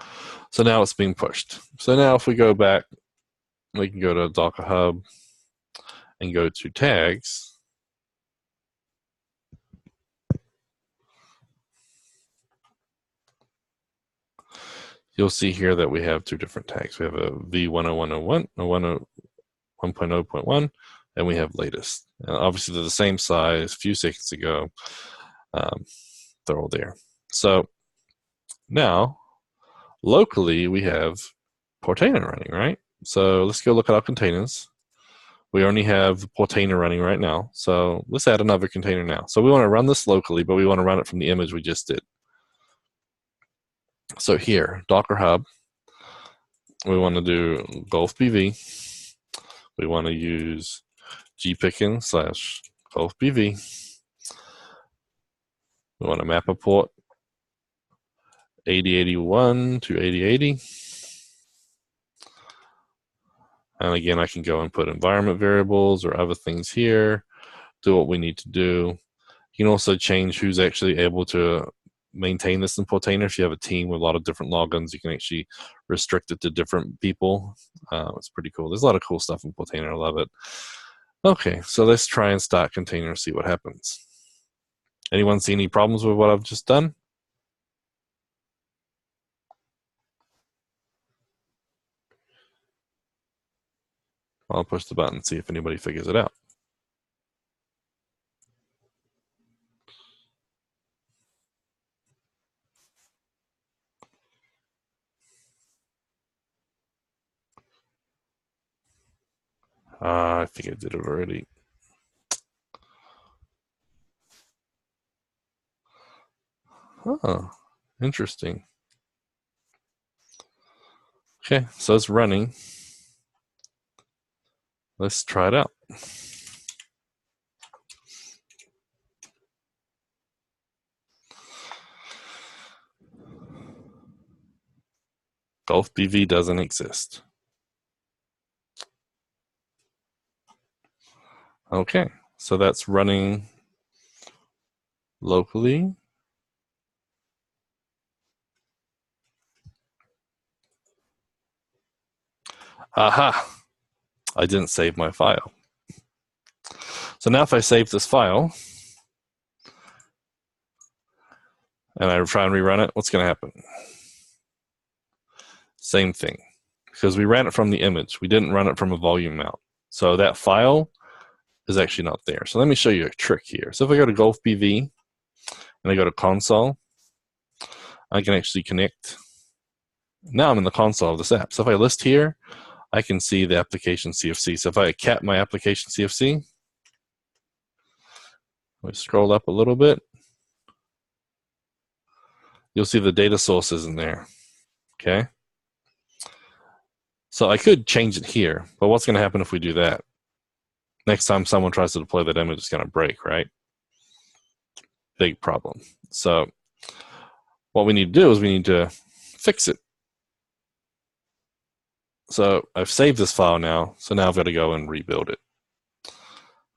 So now it's being pushed. So now if we go back, we can go to Docker Hub and go to tags. You'll see here that we have two different tags. We have a v10101, a 1.0.1, and we have latest. Obviously, they're the same size. A few seconds ago, they're all there. So Now, locally, we have Portainer running, right? So let's go look at our containers. We only have Portainer running right now. So let's add another container now. So we want to run this locally, but we want to run it from the image we just did. So here, Docker Hub, we want to do Golf BV. We want to use gpickin / Golf BV. We want to map a port 8081 to 8080. And again, I can go and put environment variables or other things here, do what we need to do. You can also change who's actually able to maintain this in Portainer. If you have a team with a lot of different logins, you can actually restrict it to different people. It's pretty cool. There's a lot of cool stuff in Portainer. I love it. Okay, so let's try and start container and see what happens. Anyone see any problems with what I've just done? I'll push the button and see if anybody figures it out. I think I did it already. Oh, interesting. Okay, so it's running. Let's try it out. Golf BV doesn't exist. Okay, so that's running locally. Aha! I didn't save my file. So now if I save this file and I try and rerun it, what's going to happen? Same thing, because we ran it from the image. We didn't run it from a volume mount. So that file is actually not there. So let me show you a trick here. So if I go to Golf BV and I go to console, I can actually connect. Now I'm in the console of this app. So if I list here, I can see the application CFC. So if I cap my application CFC, we scroll up a little bit, you'll see the data source isn't there. Okay. So I could change it here, but what's going to happen if we do that? Next time someone tries to deploy that image, it's going to break, right? Big problem. So what we need to do is we need to fix it. So I've saved this file now, so now I've got to go and rebuild it.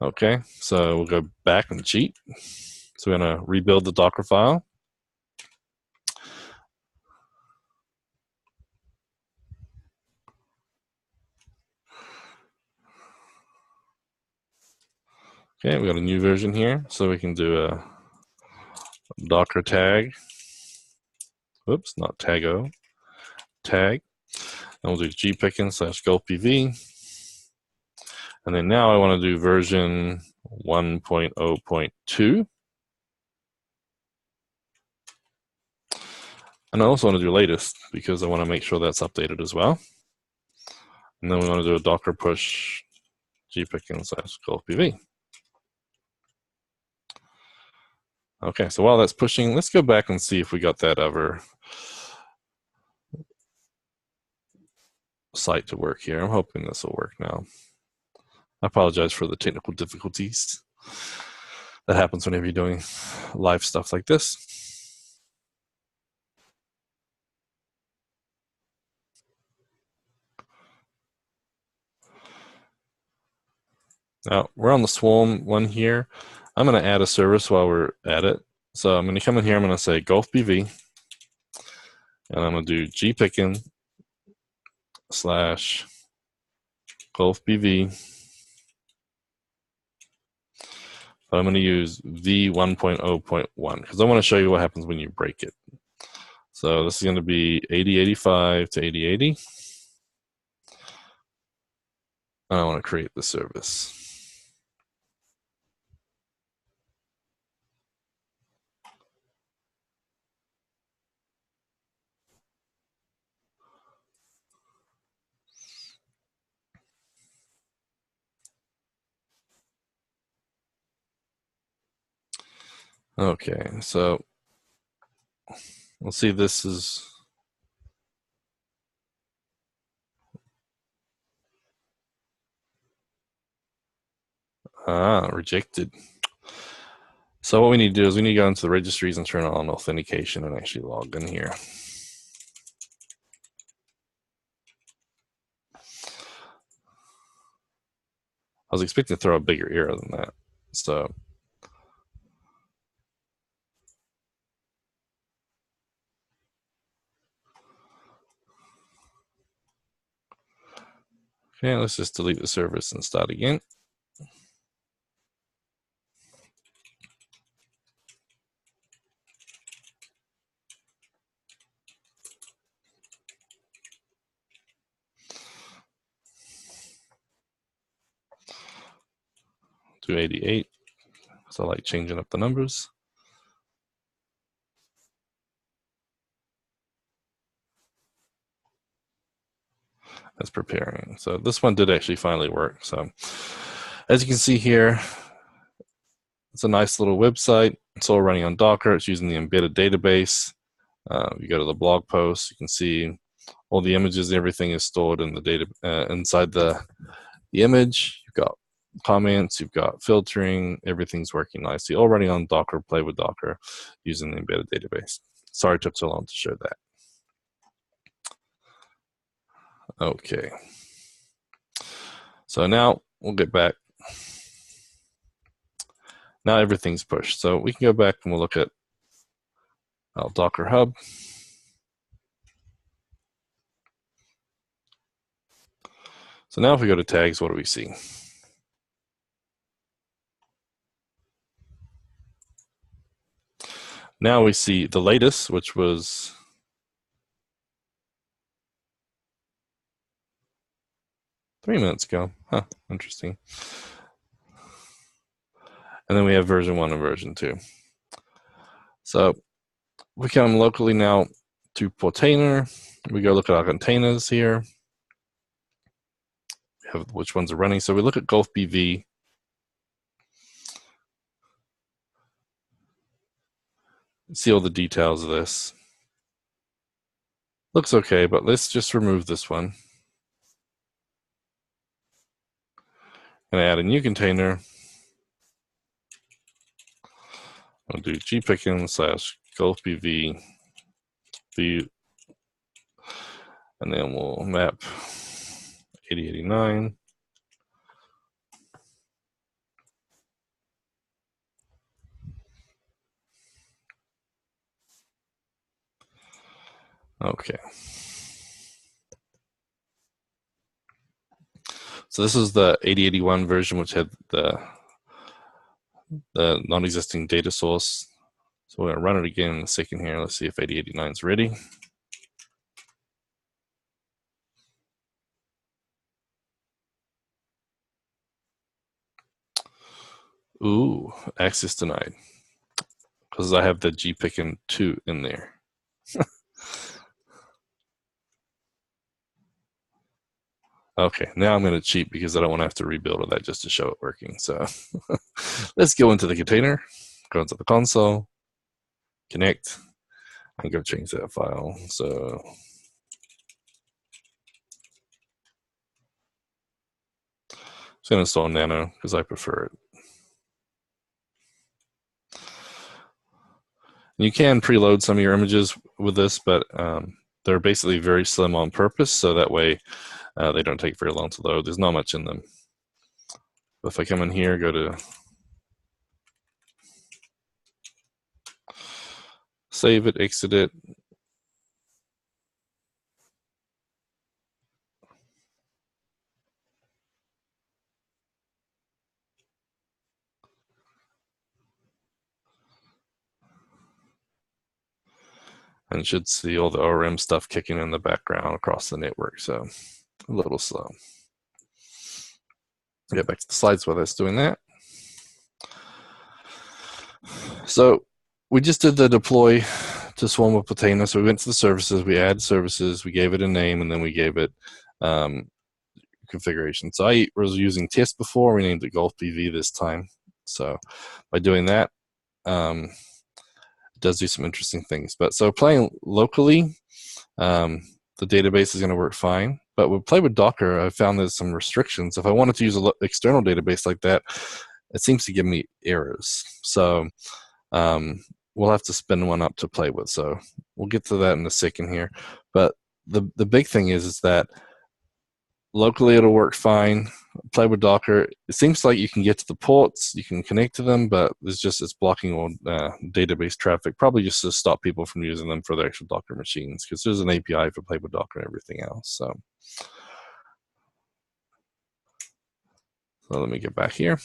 Okay, so we'll go back and cheat. So we're going to rebuild the Docker file. Okay, we got a new version here, so we can do a Docker tag. Whoops, not tago, tag. And we'll do gpickin / Golf BV. And then now I want to do version 1.0.2. And I also want to do latest because I want to make sure that's updated as well. And then we want to do a Docker push gpickin / Golf BV. Okay, so while that's pushing, let's go back and see if we got that other site to work here. I'm hoping this will work now. I apologize for the technical difficulties that happens whenever you're doing live stuff like this. Now, we're on the Swarm one here. I'm going to add a service while we're at it. So I'm going to come in here, I'm going to say Golf BV, and I'm going to do gpickin / Golf BV. But I'm going to use v1.0.1 because I want to show you what happens when you break it. So this is going to be 8085 to 8080. And I want to create the service. Okay, so we'll see. This is rejected. So what we need to do is we need to go into the registries and turn on authentication and actually log in here. I was expecting to throw a bigger error than that. So okay, let's just delete the service and start again. Do 88. So I like changing up the numbers. That's preparing. So this one did actually finally work. So as you can see here, it's a nice little website. It's all running on Docker. It's using the embedded database. You go to the blog post, you can see all the images, everything is stored in the data inside the image. You've got comments, you've got filtering, everything's working nicely. All running on Docker, play with Docker using the embedded database. Sorry it took so long to show that. Okay. So now we'll get back. Now everything's pushed. So we can go back and we'll look at Docker Hub. So now if we go to tags, what do we see? Now we see the latest, which was three minutes ago. Huh, interesting. And then we have version 1 and version 2. So we come locally now to Portainer. We go look at our containers here. We have which ones are running. So we look at Gulf BV. See all the details of this. Looks okay, but let's just remove this one. And add a new container. I'll do gpickin / Gulf BV view, and then we'll map 8089. Okay. So this is the 8081 version, which had the non-existing data source. So we're going to run it again in a second here. Let's see if 8089 is ready. Ooh, access denied. Because I have the gpickin 2 in there. Okay, now I'm going to cheat because I don't want to have to rebuild all that just to show it working. So let's go into the container, go into the console, connect, and go change that file. So I'm going to install Nano because I prefer it. You can preload some of your images with this, but they're basically very slim on purpose, so that way they don't take very long to load. There's not much in them. If I come in here, go to save it, exit it. And you should see all the ORM stuff kicking in the background across the network, so a little slow. Get back to the slides while that's doing that. So we just did the deploy to Swarm with Portainer. So we went to the services, we added services, we gave it a name, and then we gave it configuration. So I was using test before, we named it Gulf BV this time. So by doing that, does do some interesting things. But so playing locally, the database is going to work fine. But with play with Docker, I found there's some restrictions. If I wanted to use an external database like that, it seems to give me errors. So we'll have to spin one up to play with. So we'll get to that in a second here. But the big thing is that locally it'll work fine. Play with Docker, it seems like you can get to the ports, you can connect to them, but it's blocking all database traffic, probably just to stop people from using them for their actual Docker machines, because there's an API for Play with Docker and everything else. So let me get back here.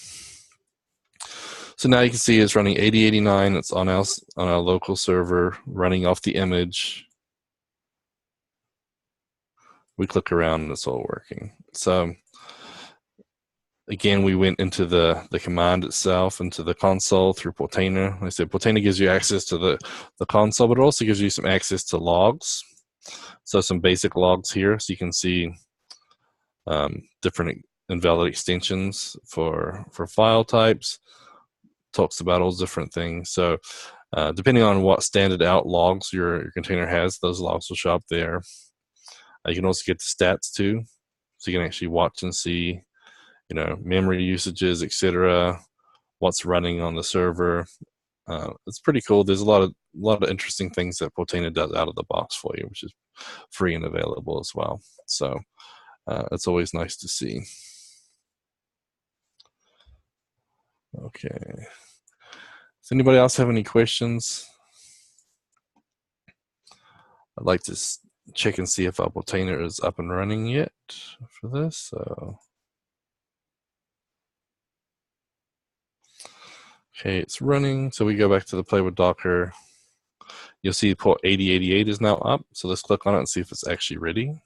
So now you can see it's running 8089. It's on our local server, running off the image. We click around and it's all working. So again, we went into the command itself, into the console through Portainer. Like I said, Portainer gives you access to the console, but it also gives you some access to logs. So some basic logs here, so you can see different invalid extensions for file types. Talks about all different things. So depending on what standard out logs your container has, those logs will show up there. You can also get the stats too, so you can actually watch and see, memory usages, etc., what's running on the server. It's pretty cool. There's a lot of interesting things that Portainer does out of the box for you, which is free and available as well. So it's always nice to see. Okay. Does anybody else have any questions? I'd like to check and see if our Portainer is up and running yet for this. So. Okay, it's running. So we go back to the Play with Docker. You'll see port 8088 is now up. So let's click on it and see if it's actually ready.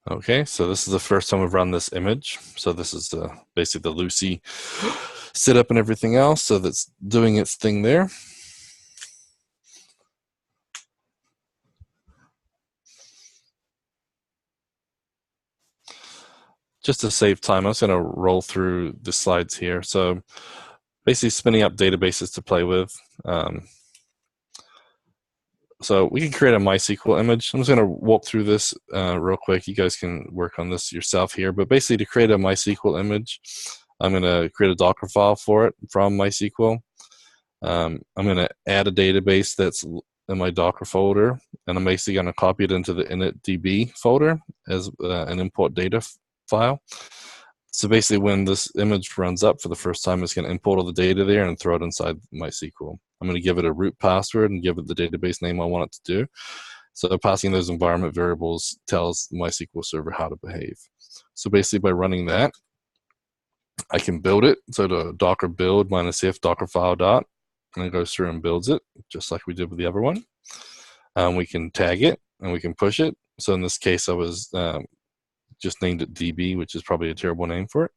Okay, so this is the first time we've run this image. So this is basically the Lucy setup and everything else. So that's doing its thing there. Just to save time, I'm just going to roll through the slides here. So basically spinning up databases to play with. So we can create a MySQL image. I'm just going to walk through this real quick. You guys can work on this yourself here. But basically to create a MySQL image, I'm going to create a Docker file for it from MySQL. I'm going to add a database that's in my Docker folder, and I'm basically going to copy it into the initdb folder as an import data file. So basically when this image runs up for the first time, it's going to import all the data there and throw it inside MySQL. I'm going to give it a root password and give it the database name I want it to do. So passing those environment variables tells MySQL server how to behave. So basically by running that, I can build it. So the docker build -if dockerfile dot, and it goes through and builds it, just like we did with the other one. We can tag it and we can push it. So in this case, I was just named it DB, which is probably a terrible name for it.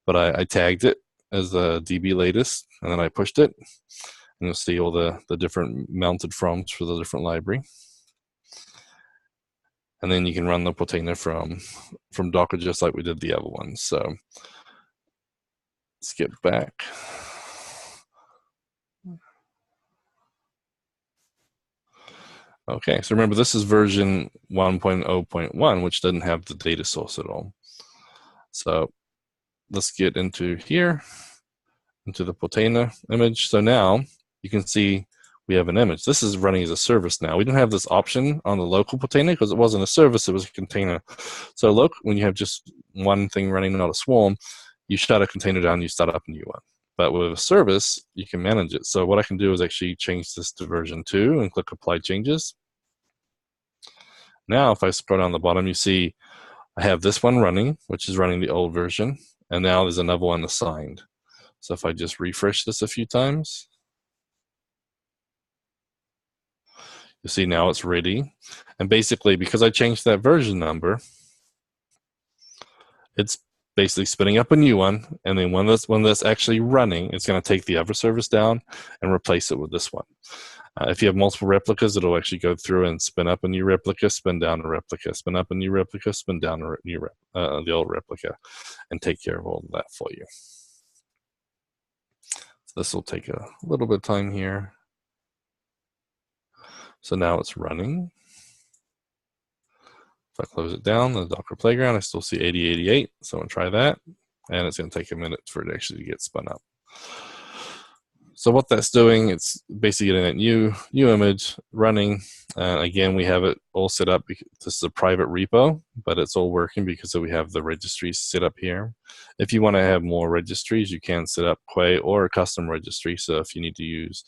But I tagged it as the DB latest, and then I pushed it. And you'll see all the different mounted froms for the different library. And then you can run the Portainer from Docker just like we did the other ones. So let's get back. Okay, so remember this is version 1.0.1, which doesn't have the data source at all. So let's get into here, into the Portainer image. So now you can see we have an image. This is running as a service now. We didn't have this option on the local Portainer because it wasn't a service, it was a container. So look, when you have just one thing running, not a swarm, you shut a container down, you start up a new one. But with a service, you can manage it. So what I can do is actually change this to version 2 and click Apply Changes. Now, if I scroll down the bottom, you see I have this one running, which is running the old version. And now there's another one assigned. So if I just refresh this a few times, you see now it's ready. And basically, because I changed that version number, it's basically spinning up a new one, and then when that's actually running, it's going to take the other service down and replace it with this one. If you have multiple replicas, it'll actually go through and spin up a new replica, spin down a replica, spin up a new replica, spin down the old replica, and take care of all of that for you. So this will take a little bit of time here. So now it's running. If I close it down, the Docker Playground, I still see 8088. So I'm going to try that. And it's going to take a minute for it actually to get spun up. So what that's doing, it's basically getting that new image running. Again, we have it all set up. This is a private repo, but it's all working because we have the registries set up here. If you want to have more registries, you can set up Quay or a custom registry. So if you need to use,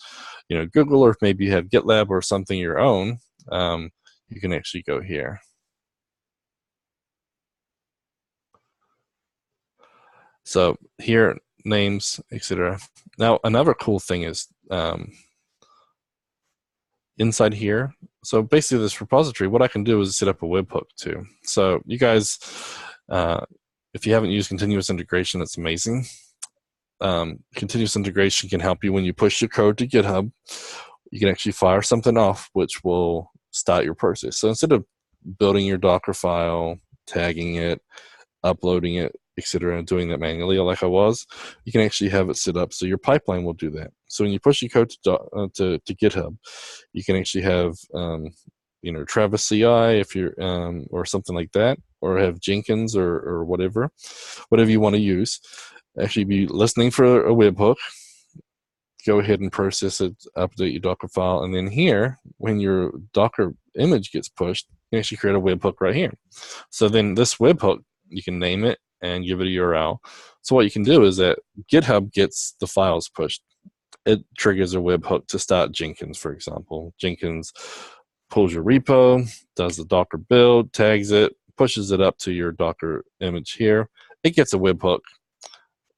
Google, or if maybe you have GitLab or something your own, you can actually go here. So here, names, etc. Now, another cool thing is inside here. So basically this repository, what I can do is set up a webhook too. So you guys, if you haven't used continuous integration, that's amazing. Continuous integration can help you when you push your code to GitHub. You can actually fire something off, which will start your process. So instead of building your Docker file, tagging it, uploading it, etc., and doing that manually like I was, you can actually have it set up so your pipeline will do that. So when you push your code to GitHub, you can actually have Travis CI if you're or something like that, or have Jenkins or whatever you want to use. Actually be listening for a webhook. Go ahead and process it, update your Docker file, and then here, when your Docker image gets pushed, you can actually create a webhook right here. So then this webhook, you can name it and give it a URL. So what you can do is that GitHub gets the files pushed. It triggers a webhook to start Jenkins, for example. Jenkins pulls your repo, does the Docker build, tags it, pushes it up to your Docker image here. It gets a webhook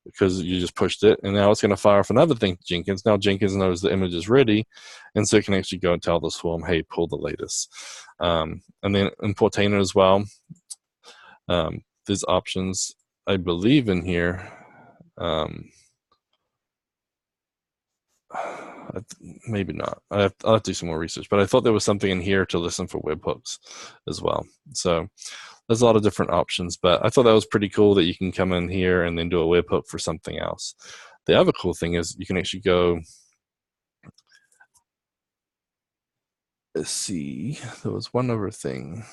because you just pushed it, and now it's going to fire off another thing to Jenkins. Now Jenkins knows the image is ready, and so it can actually go and tell the swarm, hey, pull the latest. And then in Portainer as well, there's options, I believe, in here. Maybe not. I'll have to do some more research, but I thought there was something in here to listen for webhooks as well. So there's a lot of different options, but I thought that was pretty cool that you can come in here and then do a webhook for something else. The other cool thing is you can actually go, let's see, there was one other thing.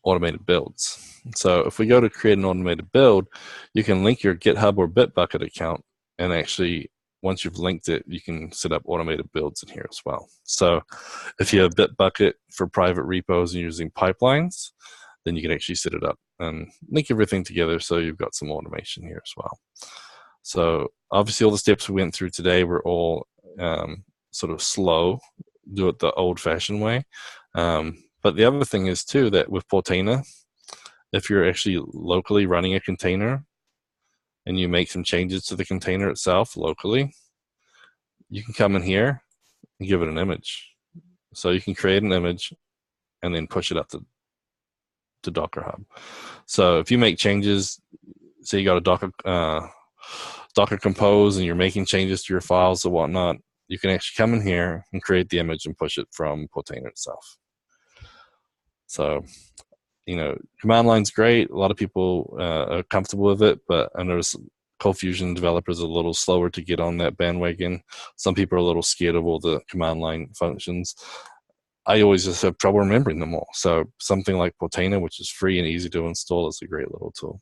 Automated builds. So if we go to create an automated build, you can link your GitHub or Bitbucket account, and actually once you've linked it, you can set up automated builds in here as well. So if you have Bitbucket for private repos and using pipelines, then you can actually set it up and link everything together so you've got some automation here as well. So obviously all the steps we went through today were all sort of slow, do it the old-fashioned way. But the other thing is too that with Portainer, if you're actually locally running a container and you make some changes to the container itself locally, you can come in here and give it an image. So you can create an image and then push it up to Docker Hub. So if you make changes, say you got a Docker Compose and you're making changes to your files or whatnot, you can actually come in here and create the image and push it from Portainer itself. So, command line's great. A lot of people are comfortable with it, but I notice Cold Fusion developers are a little slower to get on that bandwagon. Some people are a little scared of all the command line functions. I always just have trouble remembering them all. So something like Portainer, which is free and easy to install, is a great little tool.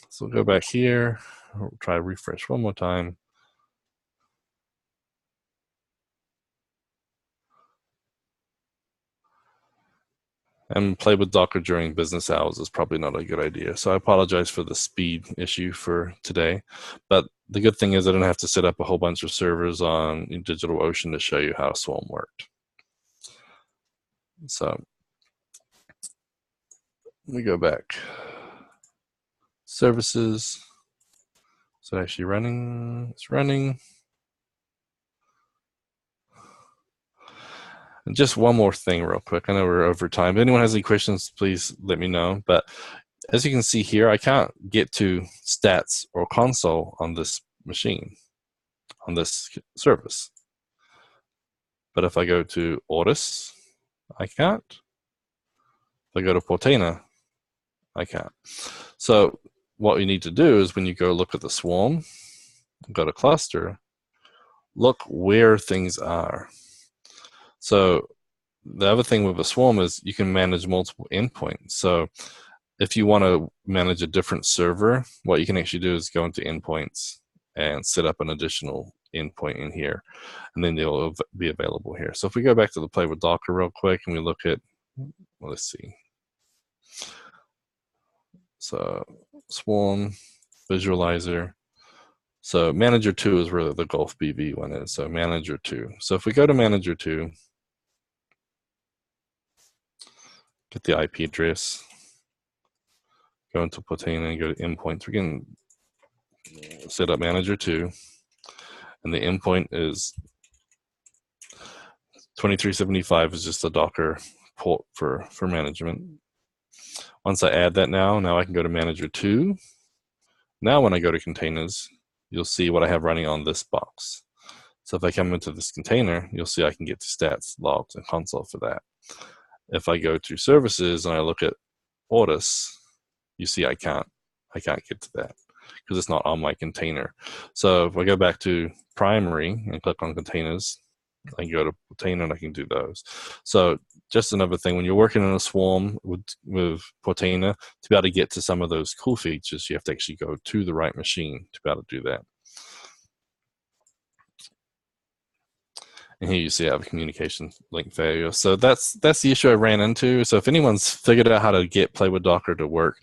So we'll go back here. We'll try refresh one more time. And play with Docker during business hours is probably not a good idea. So I apologize for the speed issue for today. But the good thing is I don't have to set up a whole bunch of servers on DigitalOcean to show you how Swarm worked. So we go back. Services. So actually running, it's running. And just one more thing real quick. I know we're over time. If anyone has any questions, please let me know. But as you can see here, I can't get to stats or console on this machine, on this service. But if I go to Ortus, I can't. If I go to Portainer, I can't. So what you need to do is when you go look at the swarm, go to cluster, look where things are. So the other thing with a swarm is you can manage multiple endpoints. So if you want to manage a different server, what you can actually do is go into endpoints and set up an additional endpoint in here, and then they'll be available here. So if we go back to the play with Docker real quick and we look at, well, let's see. So swarm, visualizer. So manager 2 is where the Gulf BV one is. So manager 2. So if we go to manager 2, get the IP address, go into Portainer and go to endpoints. We can set up manager 2, and the endpoint is 2375 is just a Docker port for management. Once I add that now I can go to manager 2. Now when I go to containers, you'll see what I have running on this box. So if I come into this container, you'll see I can get to stats, logs, and console for that. If I go to services and I look at Ortus, you see I can't get to that because it's not on my container. So if I go back to primary and click on containers, I can go to Portainer and I can do those. So just another thing, when you're working in a swarm with Portainer, to be able to get to some of those cool features, you have to actually go to the right machine to be able to do that. And here you see I have a communication link failure. So that's the issue I ran into. So if anyone's figured out how to get Play with Docker to work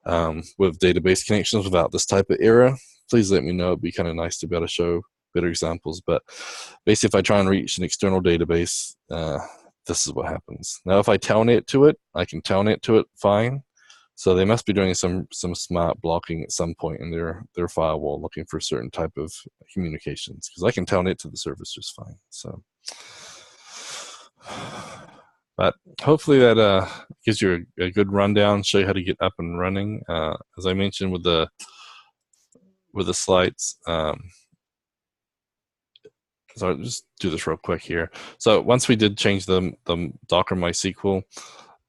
with database connections without this type of error, please let me know. It'd be kind of nice to be able to show better examples. But basically, if I try and reach an external database, this is what happens. Now, if I telnet to it, I can telnet to it fine. So they must be doing some smart blocking at some point in their firewall, looking for a certain type of communications. Because I can telnet to the service just fine. So, but hopefully that gives you a good rundown, show you how to get up and running. As I mentioned with the slides. So I'll just do this real quick here. So once we did change the Docker MySQL,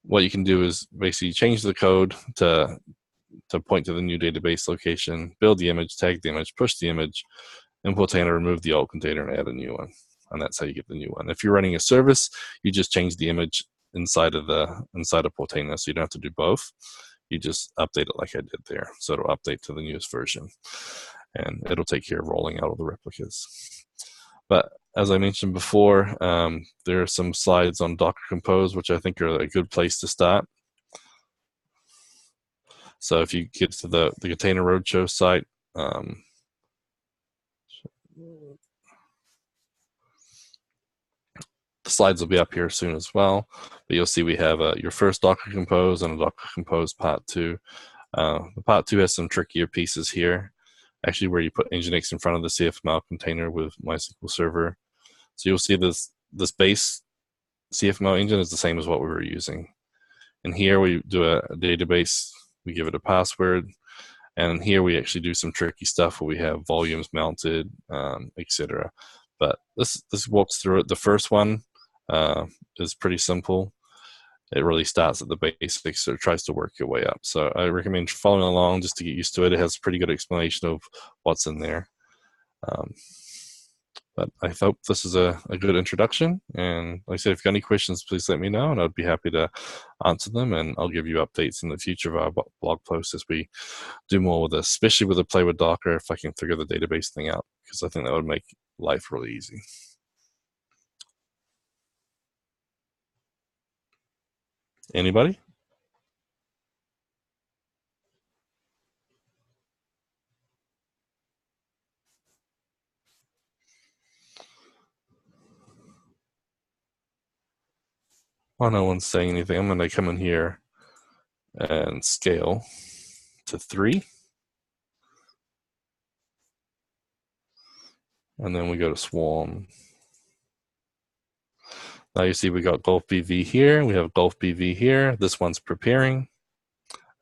what you can do is basically change the code to point to the new database location, build the image, tag the image, push the image, import container, remove the old container, and add a new one. And that's how you get the new one. If you're running a service, you just change the image inside of Portainer, so you don't have to do both. You just update it like I did there. So it'll update to the newest version, and it'll take care of rolling out all the replicas. But as I mentioned before, there are some slides on DrCompose, which I think are a good place to start. So if you get to the Container Roadshow site, the slides will be up here soon as well. But you'll see we have your first DrCompose and a DrCompose Part 2. The Part 2 has some trickier pieces here, actually where you put Nginx in front of the CFML container with MySQL Server. So you'll see this base CFML engine is the same as what we were using. And here we do a database, we give it a password, and here we actually do some tricky stuff where we have volumes mounted, etc. But this walks through it. The first one is pretty simple. It really starts at the basics, so it tries to work your way up. So I recommend following along just to get used to it. It has a pretty good explanation of what's in there. But I hope this is a good introduction. And like I said, if you've got any questions, please let me know, and I'd be happy to answer them. And I'll give you updates in the future of our blog posts as we do more with this, especially with the Play with Docker, if I can figure the database thing out, because I think that would make life really easy. Anybody? Well, no one's saying anything. I'm going to come in here and scale to 3. And then we go to Swarm. Now you see we got Golf BV here. We have Golf BV here. This one's preparing,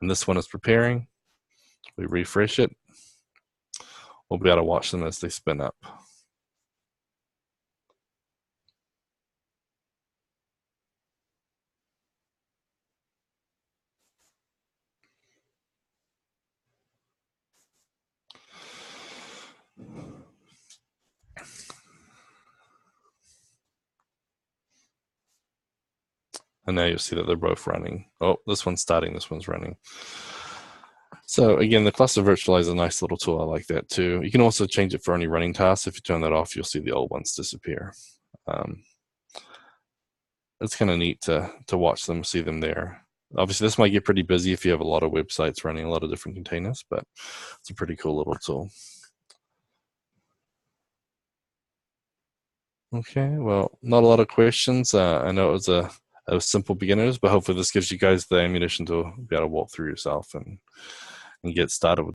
and this one is preparing. We refresh it. We'll be able to watch them as they spin up. And now you'll see that they're both running. Oh, this one's starting, this one's running. So again, the cluster virtualizer is a nice little tool. I like that too. You can also change it for any running tasks. If you turn that off, you'll see the old ones disappear. It's kind of neat to watch them, see them there. Obviously, this might get pretty busy if you have a lot of websites running a lot of different containers, but it's a pretty cool little tool. Okay, well, not a lot of questions. I know it was a simple beginners, but hopefully this gives you guys the ammunition to be able to walk through yourself and get started with